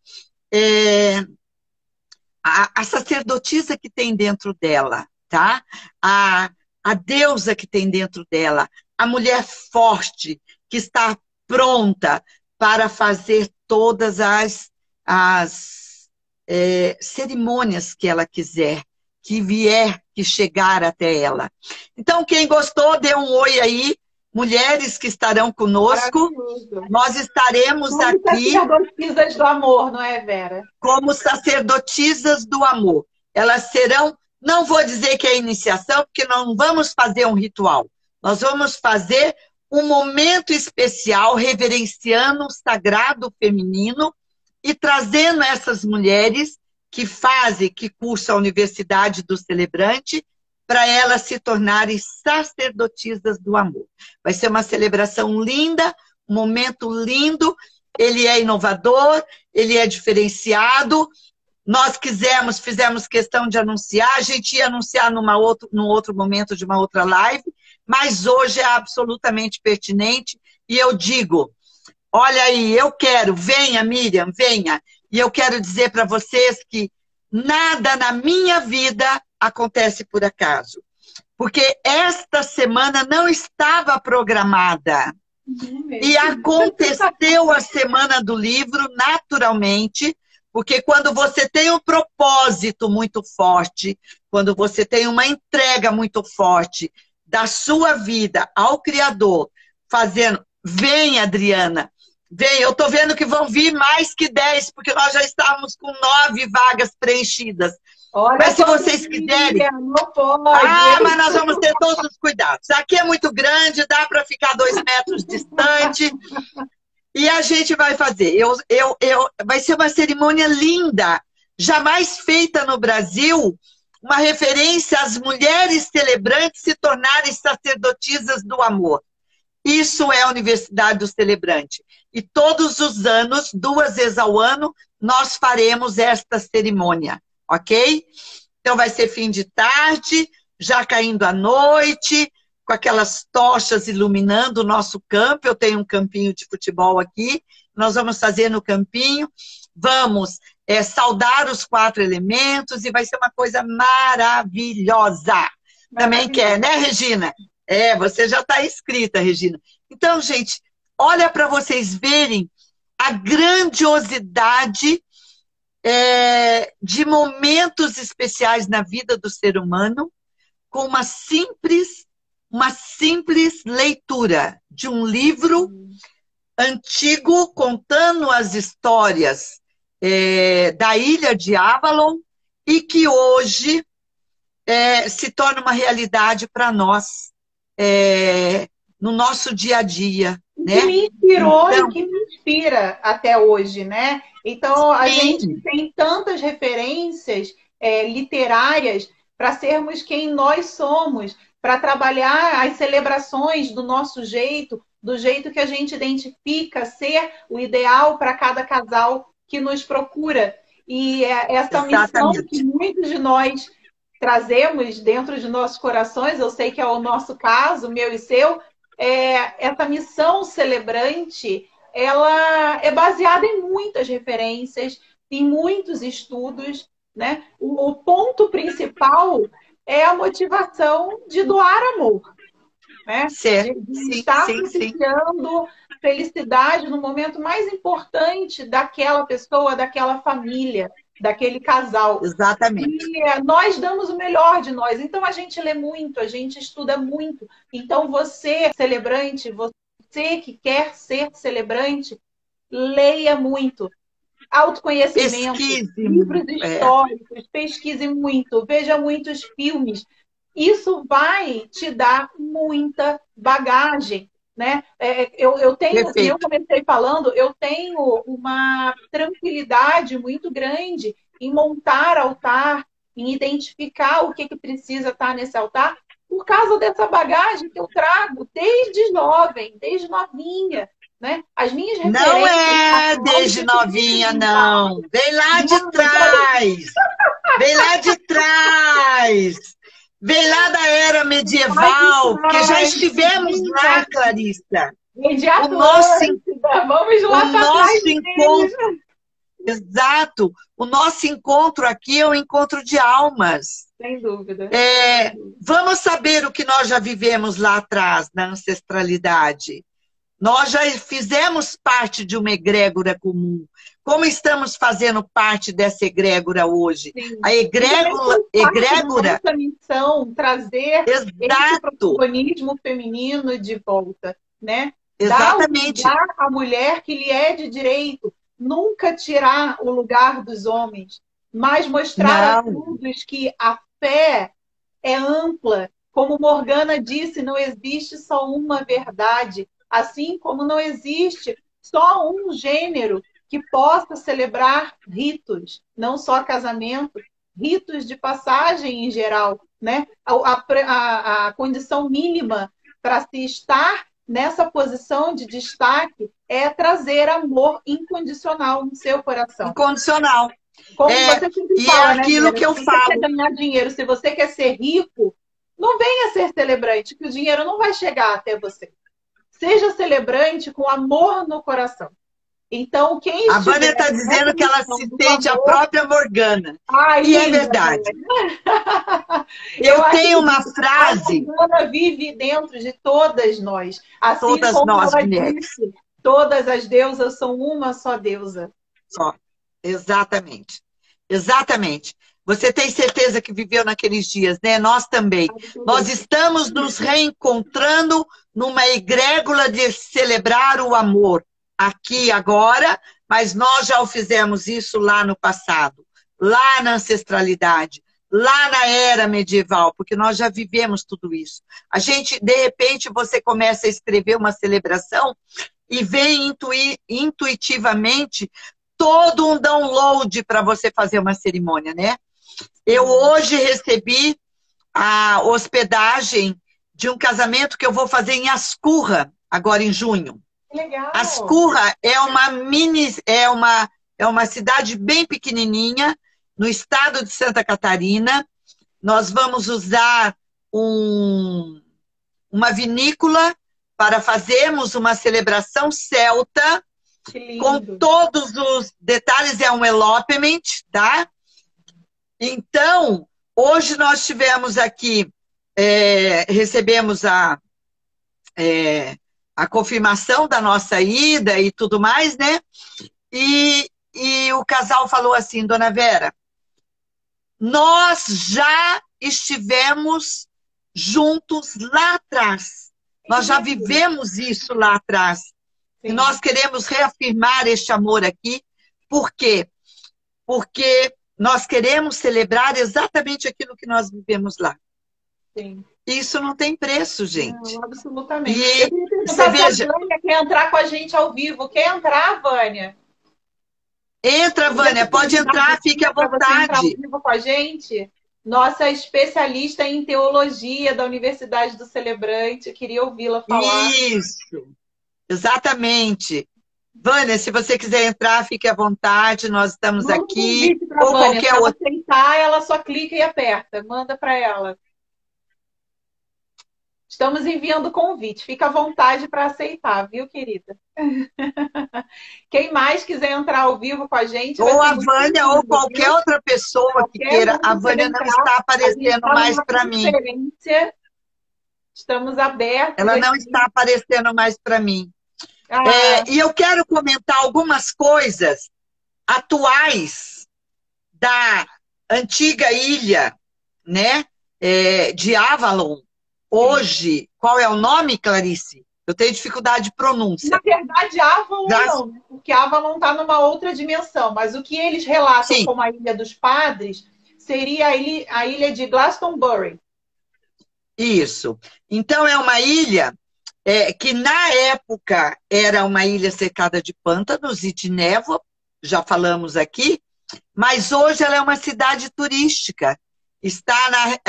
a sacerdotisa que tem dentro dela, tá? A deusa que tem dentro dela, a mulher forte que está pronta para fazer todas as cerimônias que ela quiser, que chegar até ela. Então, quem gostou, dê um oi aí. Mulheres que estarão conosco. Nós estaremos como aqui... sacerdotisas do amor, não é, Vera? Como sacerdotisas do amor. Elas serão... Não vou dizer que é iniciação, porque não vamos fazer um ritual. Nós vamos fazer um momento especial, reverenciando o sagrado feminino e trazendo essas mulheres que cursam a Universidade do Celebrante, para elas se tornarem sacerdotisas do amor. Vai ser uma celebração linda, um momento lindo, ele é inovador, ele é diferenciado. Nós fizemos questão de anunciar, a gente ia anunciar num outro momento de uma outra live, mas hoje é absolutamente pertinente, e eu digo, olha aí, eu quero, venha Miriam, venha, e eu quero dizer para vocês que nada na minha vida acontece por acaso. Porque esta semana não estava programada. E aconteceu a Semana do Livro naturalmente, porque quando você tem um propósito muito forte, quando você tem uma entrega muito forte da sua vida ao Criador, fazendo... Vem, Adriana, vem, eu estou vendo que vão vir mais que 10, porque nós já estávamos com 9 vagas preenchidas. Olha, mas se vocês quiserem... Não pode. Mas nós vamos ter todos os cuidados. Aqui é muito grande, dá para ficar 2 metros distante. E a gente vai fazer. Vai ser uma cerimônia linda, jamais feita no Brasil, uma referência às mulheres celebrantes se tornarem sacerdotisas do amor. Isso é a Universidade do Celebrante. E todos os anos, 2 vezes ao ano, nós faremos esta cerimônia, ok? Então vai ser fim de tarde, já caindo a noite, com aquelas tochas iluminando o nosso campo. Eu tenho um campinho de futebol aqui, nós vamos fazer no campinho, vamos saudar os 4 elementos e vai ser uma coisa maravilhosa. Também quer, né, Regina? Você já está inscrita, Regina. Então, gente, olha para vocês verem a grandiosidade de momentos especiais na vida do ser humano, com uma simples leitura de um livro antigo contando as histórias da ilha de Avalon e que hoje se torna uma realidade para nós no nosso dia a dia. Né? Que me inspirou e que me inspira até hoje, né? Então, a gente tem tantas referências literárias para sermos quem nós somos, para trabalhar as celebrações do nosso jeito, do jeito que a gente identifica ser o ideal para cada casal que nos procura. E essa missão que muitos de nós trazemos dentro de nossos corações, eu sei que é o nosso caso, meu e seu, essa missão celebrante, ela é baseada em muitas referências, em muitos estudos, né? O ponto principal é a motivação de doar amor, né? De estar propiciando felicidade no momento mais importante daquela pessoa, daquela família, daquele casal. Exatamente. E nós damos o melhor de nós. Então, a gente lê muito, a gente estuda muito. Então, você, celebrante, você que quer ser celebrante, leia muito. Autoconhecimento, livros históricos, pesquise muito, veja muitos filmes. Isso vai te dar muita bagagem. Né? Eu tenho, como eu comecei falando, eu tenho uma tranquilidade muito grande em montar altar, em identificar o que precisa estar nesse altar, por causa dessa bagagem que eu trago desde jovem, desde novinha. Né? As minhas referências... Não é desde novinha, não. Vem lá de trás. Vem lá de trás. Vem lá da era medieval, porque já estivemos lá, Clarissa. Vamos lá para trás. Encontro, exato. O nosso encontro aqui é um encontro de almas. Sem dúvida. Vamos saber o que nós já vivemos lá atrás, na ancestralidade. Nós já fizemos parte de uma egrégora comum. Como estamos fazendo parte dessa egrégora hoje? Sim. A egrégora... Nossa missão, trazer esse protagonismo feminino de volta, né? Exatamente. Dar o lugar à mulher que lhe é de direito. Nunca tirar o lugar dos homens, mas mostrar a todos que a fé é ampla. Como Morgana disse, não existe só uma verdade. Assim como não existe só um gênero que possa celebrar ritos, não só casamento, ritos de passagem em geral. Né? A condição mínima para se estar nessa posição de destaque é trazer amor incondicional no seu coração. Incondicional. Como você sempre fala, aquilo que eu falo. Se você quer ganhar dinheiro, se você quer ser rico, não venha ser celebrante, que o dinheiro não vai chegar até você. Seja celebrante com amor no coração. Então, quem a Vânia está dizendo que ela se sente a própria Morgana. E é verdade. Eu tenho uma frase... A Morgana vive dentro de todas nós. Assim todas como nós, ela mulheres. disse, todas as deusas são uma só deusa. Só. Exatamente. Exatamente. Você tem certeza que viveu naqueles dias, né? Nós também. Nós estamos nos reencontrando numa egrégora de celebrar o amor. Aqui, agora, mas nós já o fizemos isso lá no passado. Lá na ancestralidade. Lá na era medieval. Porque nós já vivemos tudo isso. A gente, de repente, você começa a escrever uma celebração e vem intuitivamente todo um download para você fazer uma cerimônia, né? Eu hoje recebi a hospedagem de um casamento que eu vou fazer em Ascurra, agora em junho. Legal. Ascurra é uma cidade bem pequenininha, no estado de Santa Catarina. Nós vamos usar uma vinícola para fazermos uma celebração celta, com todos os detalhes, é um elopement, tá? Então, hoje nós tivemos aqui, recebemos a confirmação da nossa ida e tudo mais, né? E o casal falou assim, Dona Vera, nós já estivemos juntos lá atrás. Nós já vivemos isso lá atrás. Sim. E nós queremos reafirmar este amor aqui. Por quê? Porque nós queremos celebrar exatamente aquilo que nós vivemos lá. Sim. Isso não tem preço, gente. Não, absolutamente. E você veja... A Vânia quer entrar com a gente ao vivo. Quer entrar, Vânia? Entra, Vânia, pode entrar, fique à vontade. Você entrar ao vivo com a gente? Nossa especialista em teologia da Universidade do Celebrante, eu queria ouvi-la falar. Isso, exatamente. Vânia, se você quiser entrar, fique à vontade, nós estamos aqui. Ou Vânia, qualquer outra. Se ela aceitar, ela só clica e aperta. Manda para ela. Estamos enviando convite. Fica à vontade para aceitar, viu, querida? Quem mais quiser entrar ao vivo com a gente... Ou a Vânia, ou qualquer outra pessoa que queira. A Vânia não está aparecendo mais para mim. Estamos abertos. Ela não está aparecendo mais para mim. E eu quero comentar algumas coisas atuais da antiga ilha, né, de Avalon. Hoje, qual é o nome, Clarice? Eu tenho dificuldade de pronúncia. Na verdade, Avalon não, porque Avalon está numa outra dimensão. Mas o que eles relatam como a Ilha dos Padres seria a ilha de Glastonbury. Isso. Então, é uma ilha que, na época, era uma ilha cercada de pântanos e de névoa, já falamos aqui, mas hoje ela é uma cidade turística. Está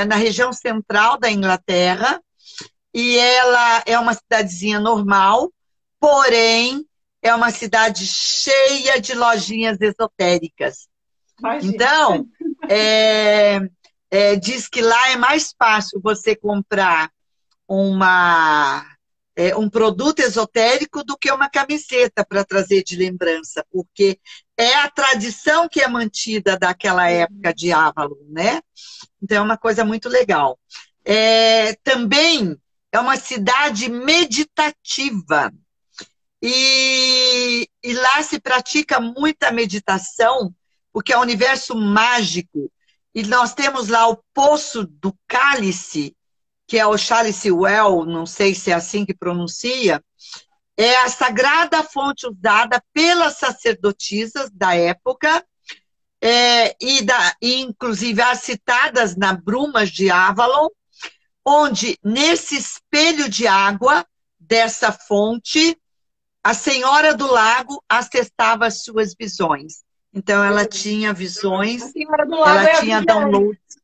na região central da Inglaterra e ela é uma cidadezinha normal, porém é uma cidade cheia de lojinhas esotéricas. Imagina. Então, diz que lá é mais fácil você comprar um produto esotérico do que uma camiseta para trazer de lembrança, porque é a tradição que é mantida daquela época de Avalon, né? Então, é uma coisa muito legal. Também é uma cidade meditativa. E lá se pratica muita meditação, porque é um universo mágico. E nós temos lá o Poço do Cálice, que é o Chalice Well, não sei se é assim que pronuncia, é a sagrada fonte usada pelas sacerdotisas da época, e inclusive as citadas na Brumas de Avalon, onde nesse espelho de água dessa fonte, a Senhora do Lago acessava as suas visões. Então, ela tinha visões, a Senhora do Lago ela tinha downloads.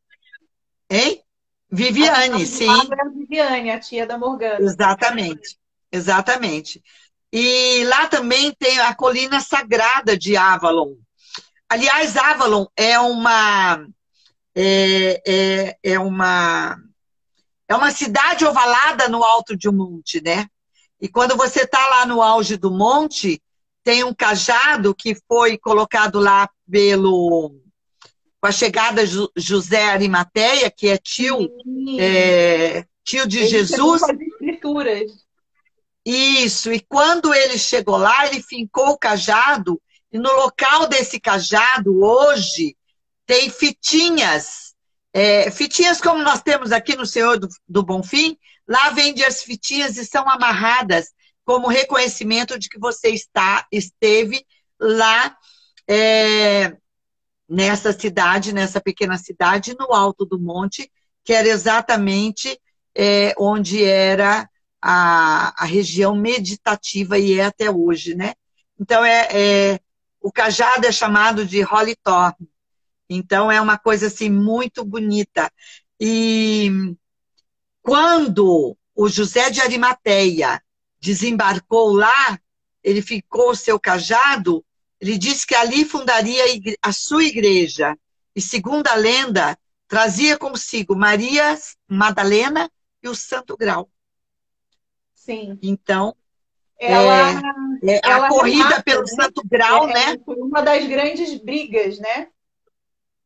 Hein? Viviane, sim. É a Viviane, a tia da Morgana. Exatamente, exatamente. E lá também tem a colina sagrada de Avalon. Aliás, Avalon é uma cidade ovalada no alto de um monte, né? E quando você está lá no auge do monte, tem um cajado que foi colocado lá com a chegada de José Arimateia, que é tio de Jesus. As escrituras. Isso, e quando ele chegou lá, ele fincou o cajado, e no local desse cajado, hoje, tem fitinhas. Fitinhas como nós temos aqui no Senhor do Bonfim, lá vende as fitinhas e são amarradas como reconhecimento de que você esteve lá nessa cidade, nessa pequena cidade, no alto do monte, que era exatamente onde era a região meditativa e é até hoje, né? Então, o cajado é chamado de Holy Thorn. Então, é uma coisa assim muito bonita. E quando o José de Arimateia desembarcou lá, ele ficou o seu cajado, ele disse que ali fundaria a sua igreja. E, segundo a lenda, trazia consigo Maria Madalena e o Santo Grau. Sim. Então, ela a corrida pelo Santo Grau, né? Foi uma das grandes brigas, né?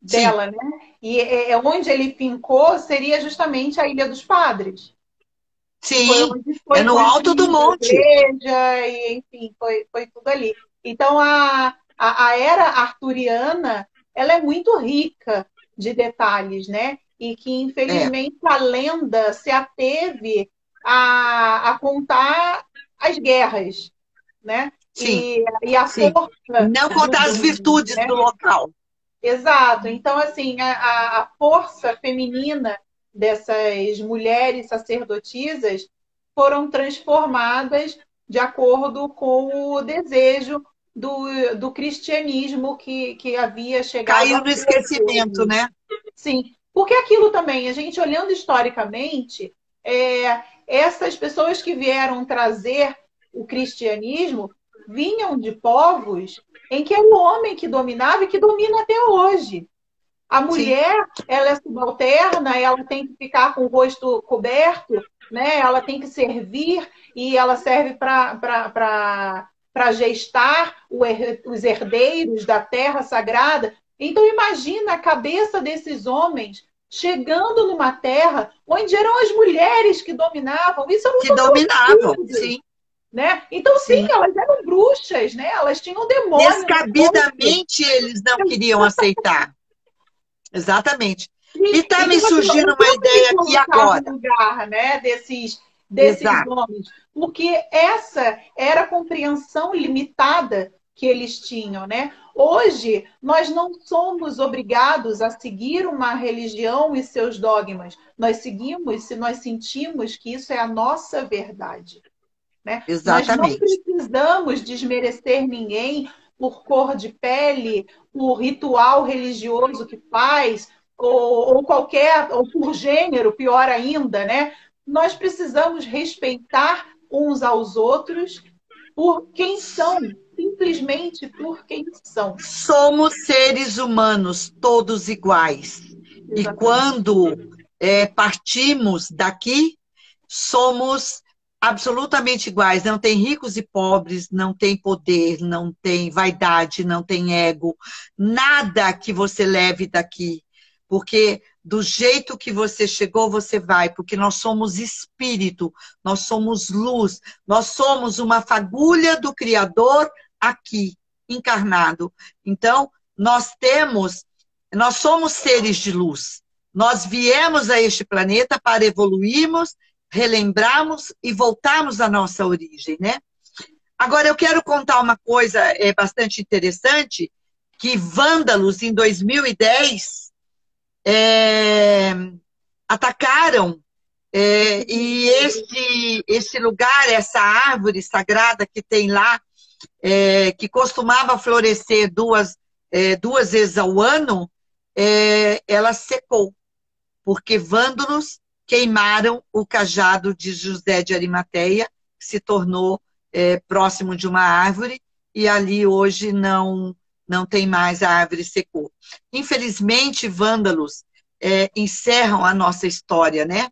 Dela, né? E onde ele fincou seria justamente a Ilha dos Padres. Sim, no alto do monte. Igreja, e, enfim, foi tudo ali. Então, a era arturiana, ela é muito rica de detalhes, né? E que, É, infelizmente, a lenda se ateve a contar as guerras, né? sim, E a sim. força Não contar as virtudes né? do local. Exato. Então, assim, a força feminina dessas mulheres sacerdotisas foram transformadas de acordo com o desejo do cristianismo que havia chegado Caiu a no esquecimento, todos. né? Sim, porque aquilo também, a gente olhando historicamente, essas pessoas que vieram trazer o cristianismo vinham de povos em que era o homem que dominava e que domina até hoje. A Sim. mulher, ela é subalterna, ela tem que ficar com o rosto coberto, né? Ela tem que servir e ela serve para gestar os herdeiros da terra sagrada. Então imagina a cabeça desses homens chegando numa terra onde eram as mulheres que dominavam. Isso era Que um dominavam, absurdo, sim, né? Então sim, sim. elas eram bruxas, né? Elas tinham demônio no corpo. Descabidamente eles não queriam aceitar. Exatamente. E está me Então, assim, surgindo eu uma tento me ideia aqui colocar no agora. lugar, né, desses Exato. homens, porque essa era a compreensão limitada que eles tinham, né? Hoje, nós não somos obrigados a seguir uma religião e seus dogmas. Nós seguimos se nós sentimos que isso é a nossa verdade, né? Nós não Exatamente. precisamos desmerecer ninguém por cor de pele, por ritual religioso que faz, ou qualquer, ou por gênero, pior ainda, né? Nós precisamos respeitar uns aos outros por quem são, simplesmente por quem são. Somos seres humanos, todos iguais. E Exatamente. quando partimos daqui, somos absolutamente iguais. Não tem ricos e pobres, não tem poder, não tem vaidade, não tem ego, nada que você leve daqui. Porque do jeito que você chegou, você vai, porque nós somos espírito, nós somos luz, nós somos uma fagulha do Criador aqui, encarnado. Então, nós somos seres de luz. Nós viemos a este planeta para evoluirmos, relembrarmos e voltarmos à nossa origem, né? Agora, eu quero contar uma coisa bastante interessante, que vândalos, em 2010, atacaram, e esse lugar, essa árvore sagrada que tem lá, que costumava florescer duas vezes ao ano, ela secou, porque vândalos queimaram o cajado de José de Arimateia, que se tornou próximo de uma árvore, e ali hoje não tem mais, a árvore secou. Infelizmente, vândalos encerram a nossa história, né?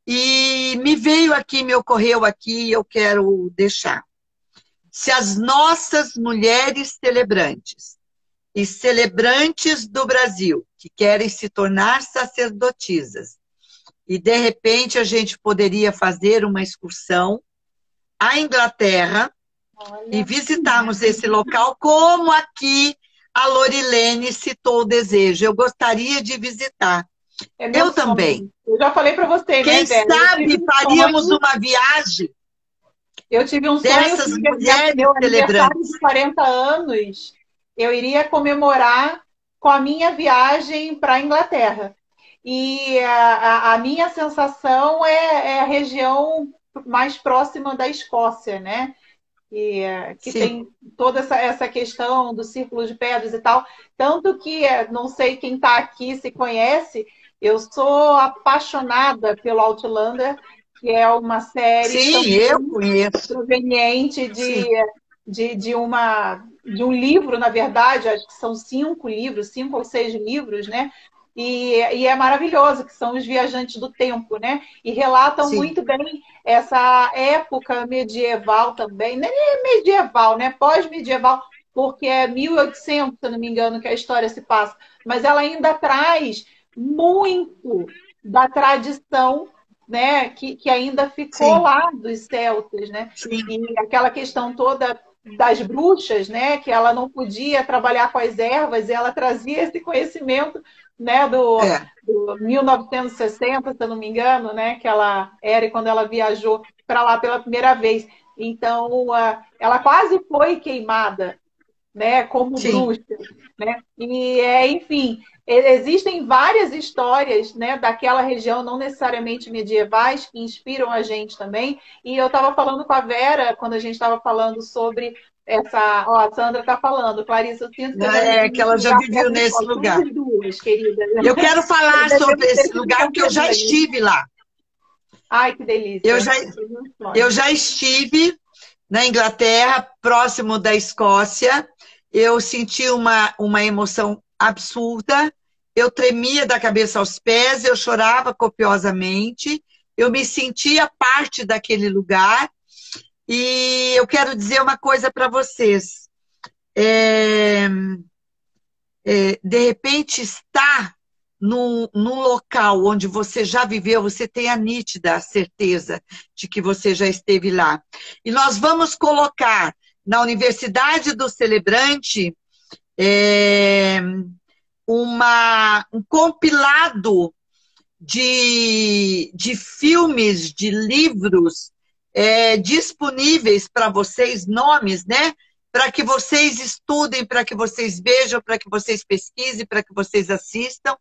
E me ocorreu aqui, eu quero deixar. Se as nossas mulheres celebrantes e celebrantes do Brasil, que querem se tornar sacerdotisas, e de repente a gente poderia fazer uma excursão à Inglaterra e Olha, visitarmos esse local, como aqui a Lorilene citou o desejo. Eu gostaria de visitar. é meu Eu também. sonho. Eu já falei para você, né, Quem Vera? Eu tive sabe um faríamos sonho. uma viagem Eu tive um sonho dessas que mulheres meu aniversário de celebrantes. 40 anos, eu iria comemorar com a minha viagem para a Inglaterra. E a minha sensação é a região mais próxima da Escócia, né? Que Sim, tem toda essa questão do círculo de pedras e tal. Tanto que, não sei quem está aqui se conhece, eu sou apaixonada pelo Outlander, que é uma série sim, eu também conheço. proveniente Sim, de um livro, na verdade, acho que são 5 livros, 5 ou 6 livros, né? E é maravilhoso, que são os viajantes do tempo, né? E relatam sim, muito bem essa época medieval também, nem medieval, né? Pós-medieval, porque é 1800, se eu não me engano, que a história se passa, mas ela ainda traz muito da tradição, né, que ainda ficou sim, lá dos celtas, né? sim. E aquela questão toda das bruxas, né? Que ela não podia trabalhar com as ervas, e ela trazia esse conhecimento, né? Do 1960, se eu não me engano, né? Que ela era quando ela viajou para lá pela primeira vez. Então, ela quase foi queimada, né, como Sim. bruxa, né? E enfim, existem várias histórias, né, daquela região, não necessariamente medievais, que inspiram a gente também. E eu estava falando com a Vera quando a gente estava falando sobre essa. Ó, a Sandra está falando, Clarissa, eu sinto que eu já vivi Que nesse ela já lugar viveu perto da nesse escola. lugar. Somos duas, querida. Eu quero falar sobre Devemos ter esse sido lugar porque eu já contemporâneas. estive lá. Ai, que Eu delícia. já, eu já estive na Inglaterra, próximo da Escócia. Eu senti uma emoção absurda. Eu tremia da cabeça aos pés, eu chorava copiosamente. Eu me sentia parte daquele lugar. E eu quero dizer uma coisa para vocês. De repente, estar num local onde você já viveu, você tem a nítida certeza de que você já esteve lá. E nós vamos colocar na Universidade do Celebrante um compilado de filmes, de livros disponíveis para vocês, nomes, né? Para que vocês estudem, para que vocês vejam, para que vocês pesquisem, para que vocês assistam.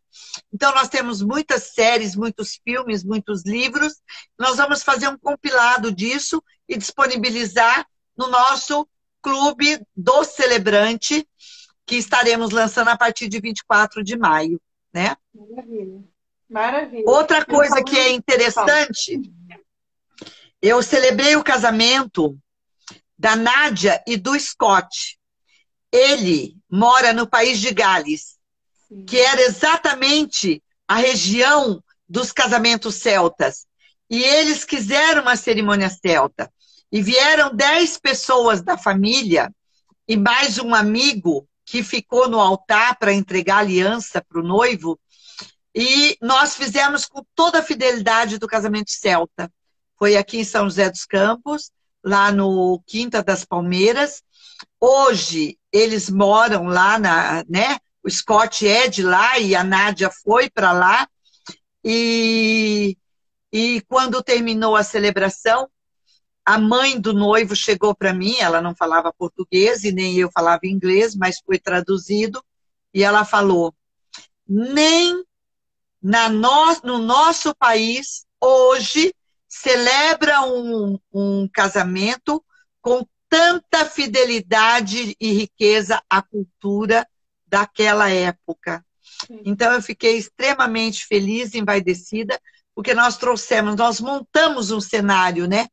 Então, nós temos muitas séries, muitos filmes, muitos livros. Nós vamos fazer um compilado disso e disponibilizar no nosso Clube do Celebrante, que estaremos lançando a partir de 24 de maio, né? Maravilha. Maravilha. Outra coisa que é interessante, eu celebrei o casamento da Nádia e do Scott. Ele mora no país de Gales, sim, que era exatamente a região dos casamentos celtas. E eles quiseram uma cerimônia celta. E vieram 10 pessoas da família e mais um amigo que ficou no altar para entregar a aliança para o noivo. E nós fizemos com toda a fidelidade do casamento celta. Foi aqui em São José dos Campos, lá no Quinta das Palmeiras. Hoje, eles moram lá, né? O Scott é de lá e a Nádia foi para lá. E quando terminou a celebração, a mãe do noivo chegou para mim, ela não falava português e nem eu falava inglês, mas foi traduzido, e ela falou: nem no nosso país, hoje, celebra um casamento com tanta fidelidade e riqueza à cultura daquela época. Então, eu fiquei extremamente feliz, envaidecida, porque nós montamos um cenário, né?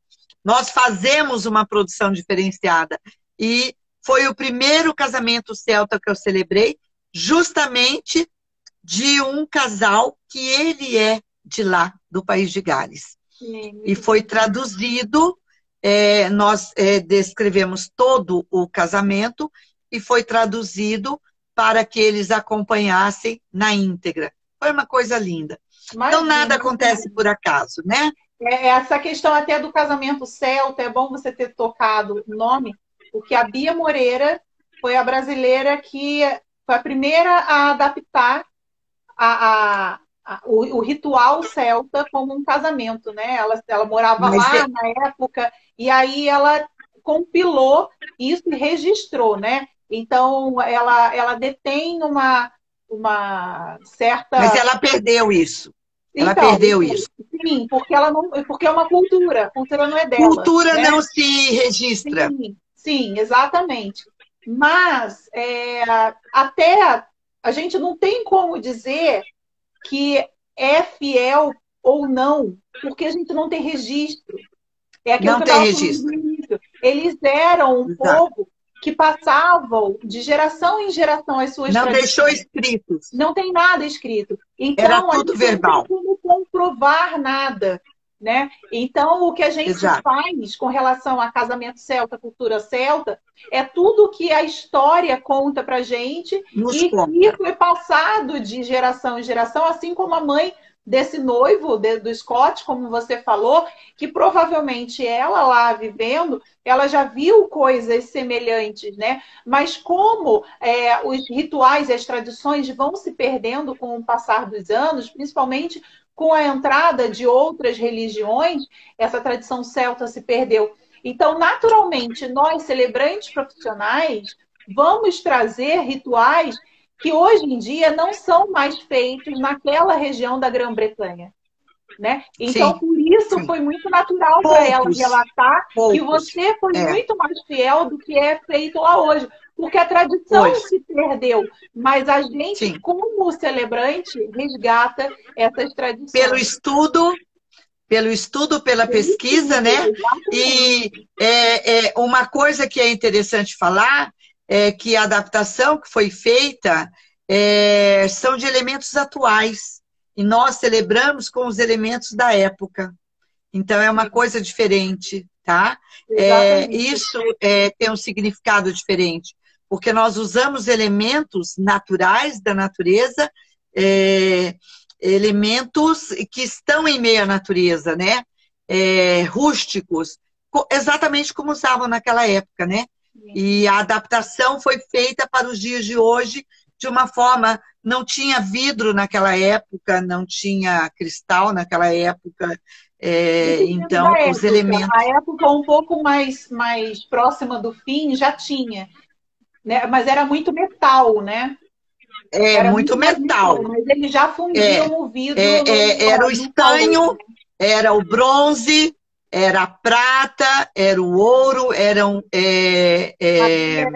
Nós fazemos uma produção diferenciada. E foi o primeiro casamento celta que eu celebrei, justamente de um casal que ele é de lá, do país de Gales. Sim. E foi traduzido, nós descrevemos todo o casamento e foi traduzido para que eles acompanhassem na íntegra. Foi uma coisa linda. Imagina, então, nada acontece por acaso, né? Essa questão até do casamento celta, é bom você ter tocado o nome, porque a Bia Moreira foi a brasileira que foi a primeira a adaptar o ritual celta como um casamento, né? Ela morava lá na época, e aí ela compilou isso e registrou, né? Então, ela detém uma certa... Mas ela perdeu isso. Ela perdeu isso. Sim, porque é uma cultura. A cultura não é dela. Cultura, né? Não se registra. Sim, exatamente. Mas até a gente não tem como dizer que é fiel ou não, porque a gente não tem registro. É aquilo não que tem registro. Eles eram um povo que passavam de geração em geração as suas tradições. Não deixou escritos. Não tem nada escrito. Então, era tudo verbal. Não tem como comprovar nada, né? Então, o que a gente faz com relação a casamento celta, cultura celta, é tudo que a história conta pra gente que foi passado de geração em geração, assim como a mãe desse noivo, do Scott, como você falou, que provavelmente ela lá vivendo, ela já viu coisas semelhantes, né? Mas como os rituais e as tradições vão se perdendo com o passar dos anos, principalmente com a entrada de outras religiões, essa tradição celta se perdeu. Então, naturalmente, nós, celebrantes profissionais, vamos trazer rituais que hoje em dia não são mais feitos naquela região da Grã-Bretanha, né? Então, Sim, por isso sim. foi muito natural para ela Poucos, relatar que poucos. você foi É, muito mais fiel do que é feito lá hoje, porque a tradição pois, se perdeu, mas a gente, sim. como celebrante, resgata essas Pelo tradições. estudo, pelo estudo, pela Pelo pesquisa, estudo, né? E exatamente. uma coisa que é interessante falar é que a adaptação que foi feita são de elementos atuais. E nós celebramos com os elementos da época. Então, é uma Sim, coisa diferente, tá? exatamente. Isso tem um significado diferente, porque nós usamos elementos naturais da natureza, é, elementos que estão em meio à natureza, né? Rústicos, exatamente como usavam naquela época, né? Sim. E a adaptação foi feita para os dias de hoje de uma forma. Não tinha vidro naquela época, não tinha cristal naquela época, Dependendo então da os época. A elementos. época um pouco mais próxima do fim já tinha, né? Mas era muito metal, né? Era Muito muito mais metal, metal. mas eles já É, fundiam o vidro era o no calor. estanho, era o bronze, era a prata, era o ouro, eram Madeira,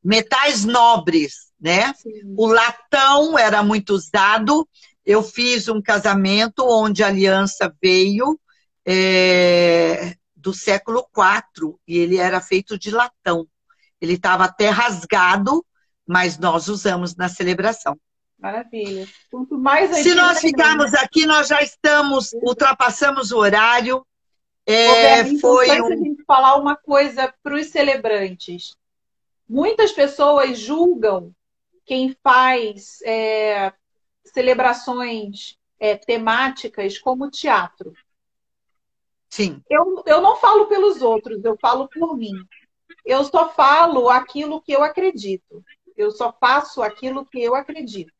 metais nobres, né? sim. O latão era muito usado. Eu fiz um casamento onde a aliança veio do século IV e ele era feito de latão. Ele estava até rasgado, mas nós usamos na celebração. Maravilha. Quanto mais Se antigo, nós melhor, né? ficarmos aqui, nós já estamos, ultrapassamos o horário. Ô, Vera, é Foi importante a um. gente falar uma coisa para os celebrantes. Muitas pessoas julgam quem faz celebrações temáticas como teatro. Sim, Eu não falo pelos outros, eu falo por mim. Eu só falo aquilo que eu acredito. Eu só faço aquilo que eu acredito.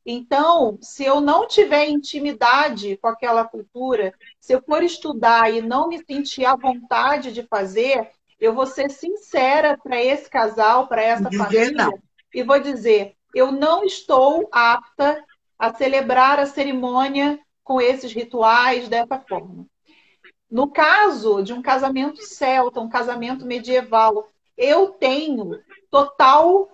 Então, se eu não tiver intimidade com aquela cultura, se eu for estudar e não me sentir à vontade de fazer, eu vou ser sincera para esse casal, para essa dizer família, não. e vou dizer: eu não estou apta a celebrar a cerimônia com esses rituais dessa forma. No caso de um casamento celta, um casamento medieval, eu tenho total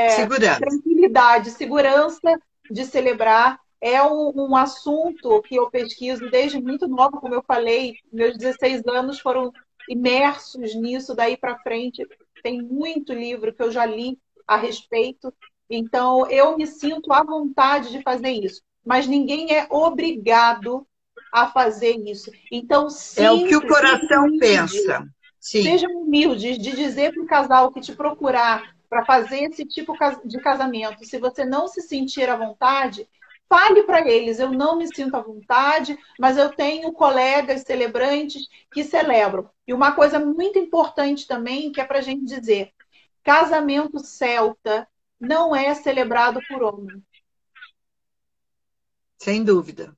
Segurança. tranquilidade, segurança de celebrar. É um assunto que eu pesquiso desde muito nova, como eu falei, meus 16 anos foram imersos nisso, daí para frente tem muito livro que eu já li a respeito, então eu me sinto à vontade de fazer isso, mas ninguém é obrigado a fazer isso. Então, É o que sim, o coração pensa. Sim, sejam humildes de dizer para o casal que te procurar para fazer esse tipo de casamento. Se você não se sentir à vontade, fale para eles: eu não me sinto à vontade, mas eu tenho colegas celebrantes que celebram. E uma coisa muito importante também, que é para a gente dizer: casamento celta não é celebrado por homem. sem dúvida.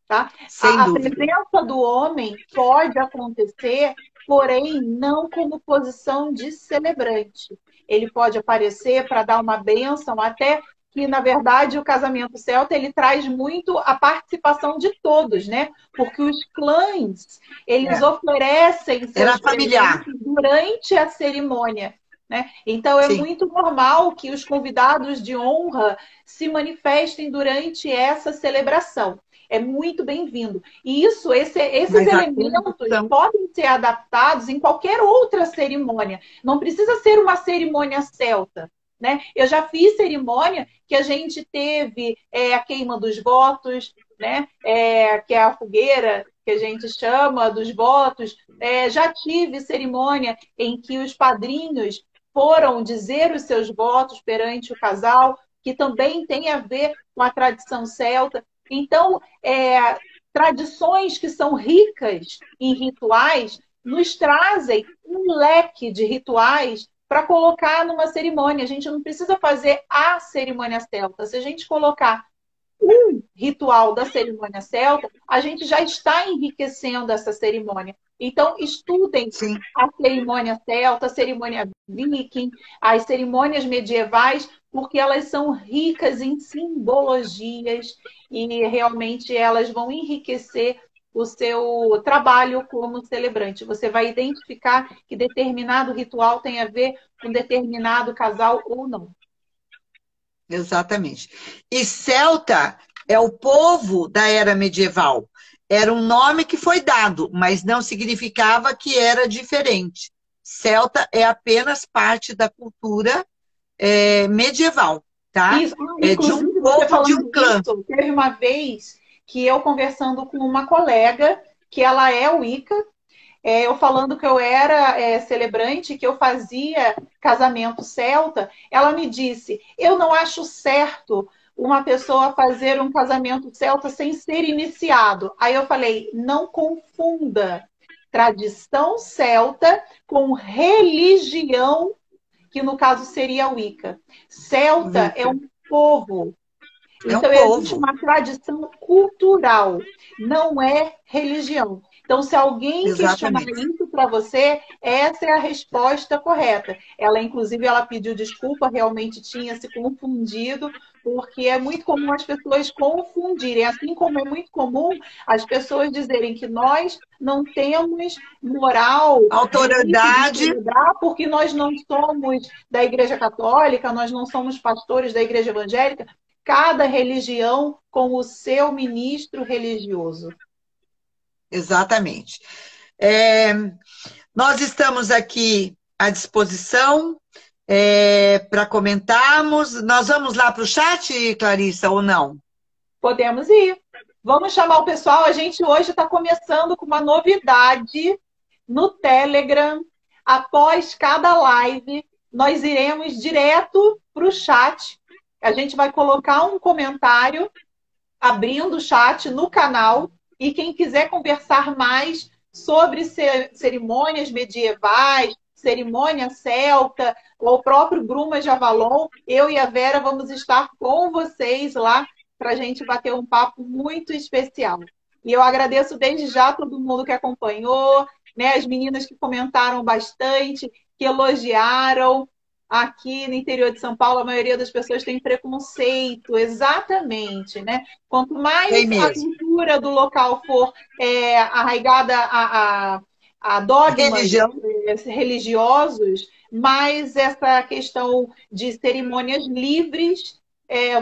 Tá? Sem A dúvida. presença do homem pode acontecer, porém não como posição de celebrante. Ele pode aparecer para dar uma bênção, até que, na verdade, o casamento celta ele traz muito a participação de todos, né? Porque os clãs, eles É. oferecem Era seus familiar. presentes durante a cerimônia. Né? Então, é Sim. muito normal que os convidados de honra se manifestem durante essa celebração. É muito bem-vindo. E esses Mas a elementos condição. podem ser adaptados em qualquer outra cerimônia. Não precisa ser uma cerimônia celta. Né? Eu já fiz cerimônia que a gente teve a queima dos votos, né? Que é a fogueira que a gente chama dos votos. Já tive cerimônia em que os padrinhos foram dizer os seus votos perante o casal, que também tem a ver com a tradição celta. Então, tradições que são ricas em rituais nos trazem um leque de rituais para colocar numa cerimônia. A gente não precisa fazer a cerimônia celta. Se a gente colocar um ritual da cerimônia celta, a gente já está enriquecendo essa cerimônia. Então, estudem Sim. a cerimônia celta, a cerimônia viking, as cerimônias medievais, porque elas são ricas em simbologias e realmente elas vão enriquecer o seu trabalho como celebrante. Você vai identificar que determinado ritual tem a ver com determinado casal ou não. Exatamente. E celta é o povo da era medieval. Era um nome que foi dado, mas não significava que era diferente. Celta é apenas parte da cultura medieval, tá? Isso, É de um inclusive, você povo, de um falando clã. isso, teve uma vez que eu conversando com uma colega, que ela é Wicca, eu falando que eu era celebrante, que eu fazia casamento celta, ela me disse, eu não acho certo uma pessoa fazer um casamento celta sem ser iniciado. Aí eu falei, não confunda tradição celta com religião, que no caso seria a Wicca. Celta é um povo. É um Então, existe povo. uma tradição cultural, não é religião. Então, se alguém questionar Exatamente. isso para você, essa é a resposta correta. Ela, inclusive, ela pediu desculpa, realmente tinha se confundido, porque é muito comum as pessoas confundirem. Assim como é muito comum as pessoas dizerem que nós não temos moral, direito de Autoridade. celebrar, porque nós não somos da Igreja Católica, nós não somos pastores da Igreja Evangélica. Cada religião com o seu ministro religioso. Exatamente. Nós estamos aqui à disposição para comentarmos. Nós vamos lá para o chat, Clarissa, ou não? Podemos ir. Vamos chamar o pessoal. A gente hoje está começando com uma novidade no Telegram. Após cada live, nós iremos direto para o chat. A gente vai colocar um comentário abrindo o chat no canal e quem quiser conversar mais sobre cerimônias medievais, cerimônia celta, ou o próprio Brumas de Avalon, eu e a Vera vamos estar com vocês lá para a gente bater um papo muito especial. E eu agradeço desde já todo mundo que acompanhou, né, as meninas que comentaram bastante, que elogiaram. Aqui no interior de São Paulo, a maioria das pessoas tem preconceito, exatamente, né? Quanto mais a cultura do local for arraigada a dogmas religiosos, mais essa questão de cerimônias livres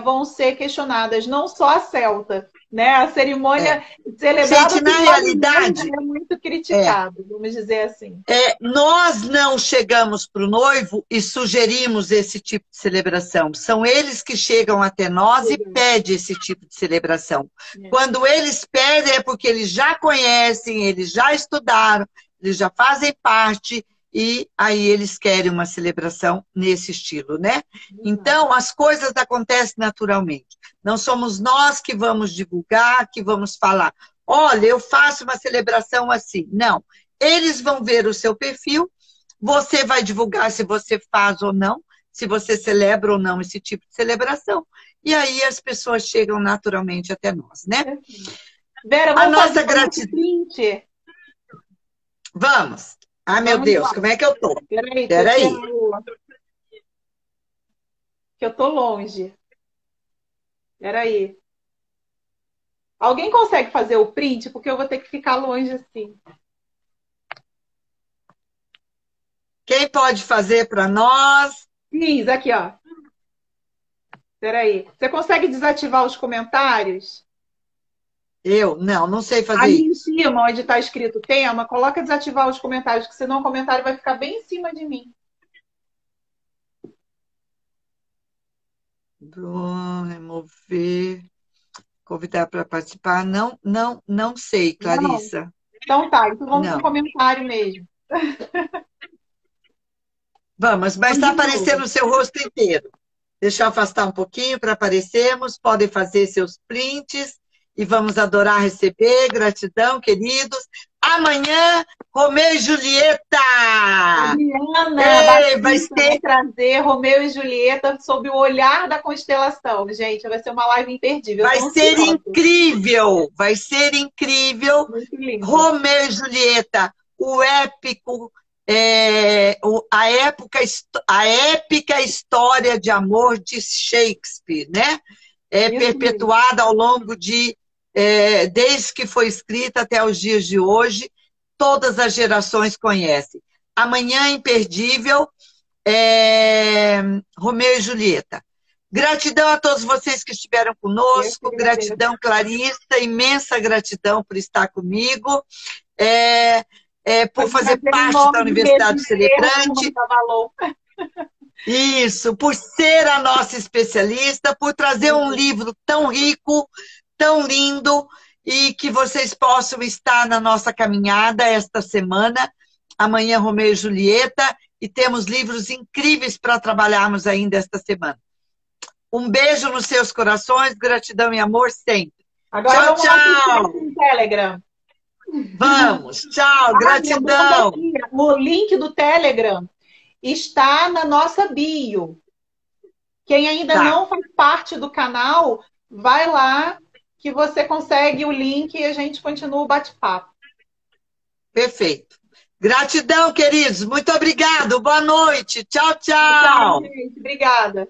vão ser questionadas, não só a celta, né? A cerimônia celebrada Gente, na realidade, é muito criticada, vamos dizer assim. Nós não chegamos para o noivo e sugerimos esse tipo de celebração. São eles que chegam até nós e pedem esse tipo de celebração. Quando eles pedem é porque eles já conhecem, eles já estudaram, eles já fazem parte e aí eles querem uma celebração nesse estilo, né? Então, as coisas acontecem naturalmente. Não somos nós que vamos divulgar, que vamos falar. Olha, eu faço uma celebração assim. Não. Eles vão ver o seu perfil, você vai divulgar se você faz ou não, se você celebra ou não esse tipo de celebração. E aí as pessoas chegam naturalmente até nós, né? Vera, vamos fazer print? Vamos. Ah, meu Deus, como é que eu tô? Peraí. Que eu tô longe. Peraí. Alguém consegue fazer o print? Porque eu vou ter que ficar longe assim. Quem pode fazer para nós? Fiz, aqui, ó. Peraí. Você consegue desativar os comentários? Eu? Não sei fazer ali isso. Ali em cima, onde está escrito tema, coloca desativar os comentários, que senão o comentário vai ficar bem em cima de mim. Remover. Convidar para participar. Não sei, Clarissa. Não. Então tá, então vamos no comentário mesmo. Vamos, mas está aparecendo o seu rosto inteiro. Deixa eu afastar um pouquinho para aparecermos. Podem fazer seus prints e vamos adorar receber. Gratidão, queridos. Amanhã, Romeu e Julieta! Juliana, Ei, vai ser... vai trazer Romeu e Julieta sob o olhar da constelação, gente. Vai ser uma live imperdível. Vai ser incrível! Vai ser incrível. Muito lindo. Romeu e Julieta, o épico, a épica história de amor de Shakespeare, né? Perpetuada ao longo de... desde que foi escrita até os dias de hoje, todas as gerações conhecem. Amanhã, imperdível, Romeu e Julieta. Gratidão a todos vocês que estiveram conosco, gratidão, Clarissa, imensa gratidão por estar comigo, por fazer parte da Universidade Celebrante. Isso, por ser a nossa especialista, por trazer um livro tão rico, tão lindo, e que vocês possam estar na nossa caminhada esta semana. Amanhã, Romeu e Julieta, e temos livros incríveis para trabalharmos ainda esta semana. Um beijo nos seus corações, gratidão e amor sempre. Agora tchau, tchau. No Telegram. Vamos, tchau, gratidão. O link do Telegram está na nossa bio. Quem ainda não faz parte do canal, vai lá que você consegue o link e a gente continua o bate-papo. Perfeito. Gratidão, queridos. Muito obrigado. Boa noite. Tchau, tchau. Tchau, gente. Obrigada.